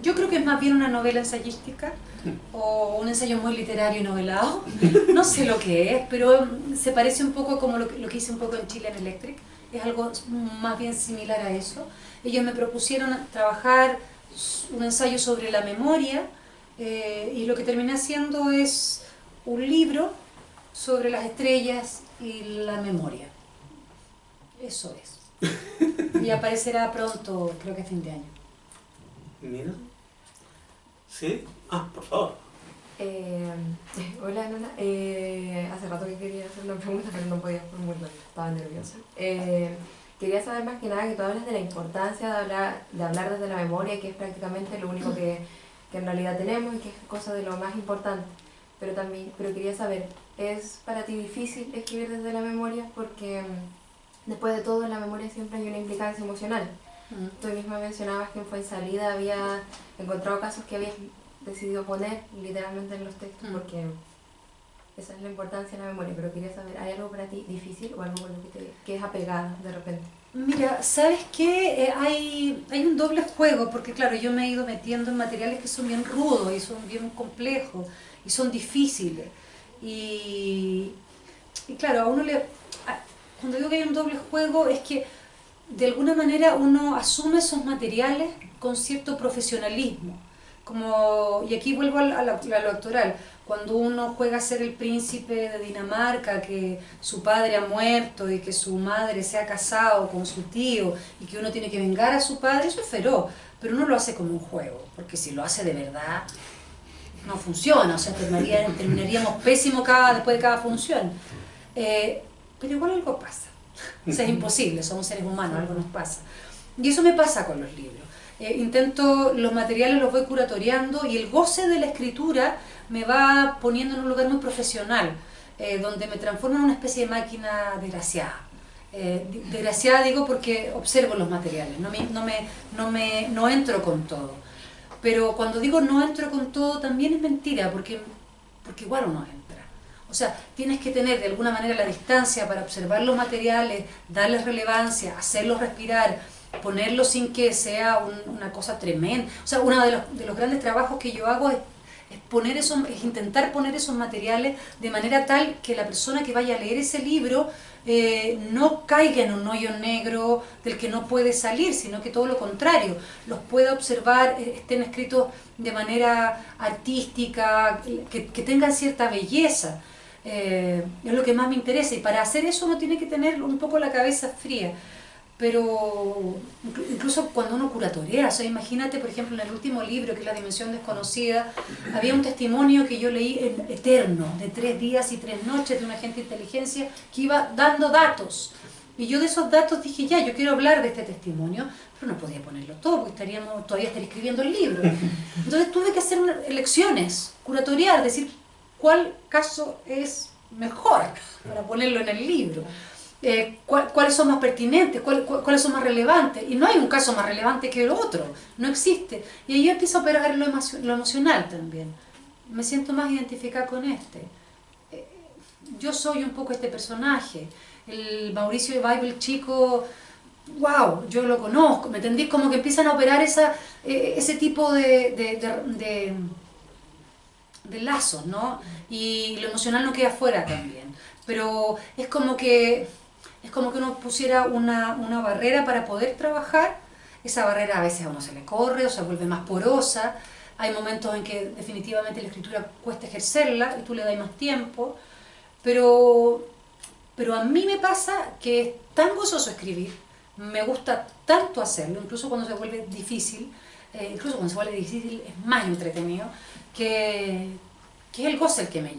yo creo que es más bien una novela ensayística, o un ensayo muy literario y novelado, no sé lo que es, pero se parece un poco como lo que hice un poco en Chilean Electric, es algo más bien similar a eso. Ellos me propusieron trabajar un ensayo sobre la memoria, y lo que terminé haciendo es un libro sobre las estrellas y la memoria. Eso es. Y aparecerá pronto, creo que a fin de año. Mira. ¿Sí? Ah, por favor. Hola, Nona. Hace rato que quería hacer una pregunta, pero no podía formularla, estaba nerviosa. Quería saber más que nada que tú hablas de la importancia de hablar desde la memoria, que es prácticamente lo único que en realidad tenemos y que es cosa de lo más importante. Pero quería saber, ¿es para ti difícil escribir desde la memoria? Porque después de todo en la memoria siempre hay una implicancia emocional. Tú misma mencionabas que en Fuensalida había encontrado casos que habías decidido poner literalmente en los textos, porque esa es la importancia de la memoria, pero quería saber, ¿hay algo para ti difícil o algo con lo que es apegada de repente? Mira, ¿sabes qué? Hay un doble juego, porque claro, yo me he ido metiendo en materiales que son bien rudos y son bien complejos y son difíciles. Y claro, cuando digo que hay un doble juego es que de alguna manera uno asume esos materiales con cierto profesionalismo. Y aquí vuelvo a lo actoral. Cuando uno juega a ser el príncipe de Dinamarca, que su padre ha muerto y que su madre se ha casado con su tío y que uno tiene que vengar a su padre, eso es feroz, pero uno lo hace como un juego, porque si lo hace de verdad, no funciona, o sea, terminaríamos pésimo después de cada función. Pero igual algo pasa. O sea, es imposible, somos seres humanos, algo nos pasa. Y eso me pasa con los libros. Intento, los materiales los voy curatoriando y el goce de la escritura me va poniendo en un lugar muy profesional, donde me transformo en una especie de máquina desgraciada. Desgraciada digo porque observo los materiales, no entro con todo. Pero cuando digo no entro con todo también es mentira, porque igual uno entra. O sea, tienes que tener de alguna manera la distancia para observar los materiales, darles relevancia, hacerlos respirar, ponerlos sin que sea una cosa tremenda. O sea, uno de los grandes trabajos que yo hago es intentar poner esos materiales de manera tal que la persona que vaya a leer ese libro no caiga en un hoyo negro del que no puede salir, sino que todo lo contrario, los pueda observar, estén escritos de manera artística, que tengan cierta belleza. Es lo que más me interesa, y para hacer eso uno tiene que tener un poco la cabeza fría. Pero incluso cuando uno curatorea, o sea, imagínate, por ejemplo, en el último libro, que es La Dimensión Desconocida, había un testimonio que yo leí eterno, de 3 días y 3 noches, de un agente de inteligencia que iba dando datos. Y yo de esos datos dije, ya, yo quiero hablar de este testimonio, pero no podía ponerlo todo, porque todavía estaría escribiendo el libro. Entonces tuve que hacer elecciones, curatoriar, decir cuál caso es mejor para ponerlo en el libro. ¿Cuáles son más pertinentes? ¿Cuáles son más relevantes? Y no hay un caso más relevante que el otro, no existe. Y ahí yo empiezo a operar lo emocional también. Me siento más identificada con este. Yo soy un poco este personaje. El Mauricio de Bible chico, wow, yo lo conozco, ¿me entendís? Como que empiezan a operar ese tipo de lazos, ¿no? Y lo emocional no queda fuera también. Pero es como que uno pusiera una barrera para poder trabajar. Esa barrera a veces a uno se le corre o se vuelve más porosa. Hay momentos en que definitivamente la escritura cuesta ejercerla y tú le das más tiempo. Pero a mí me pasa que es tan gozoso escribir, me gusta tanto hacerlo, incluso cuando se vuelve difícil, es más entretenido, que es el goce el que me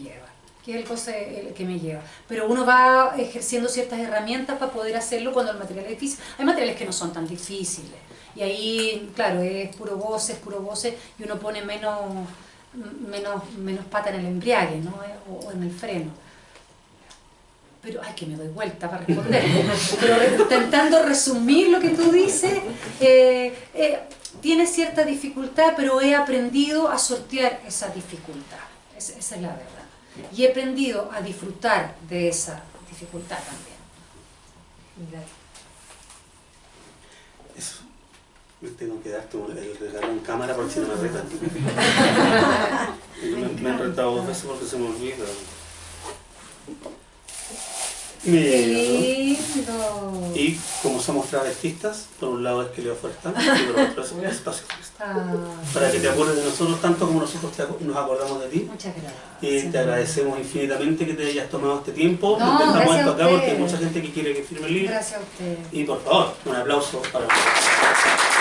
lleva. Pero uno va ejerciendo ciertas herramientas para poder hacerlo cuando el material es difícil. Hay materiales que no son tan difíciles, y ahí, claro, es puro goce, y uno pone menos pata en el embriague, ¿no? o en el freno. Pero, ay, que me doy vuelta para responder. Pero intentando resumir lo que tú dices, tiene cierta dificultad, pero he aprendido a sortear esa dificultad. Esa es la verdad. Y he aprendido a disfrutar de esa dificultad también. Gracias. Eso. Tengo que darte el regalo en cámara porque si no me retan. Me han retado 2 veces porque se me olvida. Lindo. Y como somos travestistas, por un lado es que Leo Forestán y por otro es un espacio para que te acuerdes de nosotros tanto como nosotros nos acordamos de ti. Muchas gracias. Y te agradecemos infinitamente que te hayas tomado este tiempo. No, Nos dejamos gracias esto a acá porque hay ustedes. mucha gente que quiere que firme el libro. Gracias a ustedes. Y por favor, un aplauso para nosotros.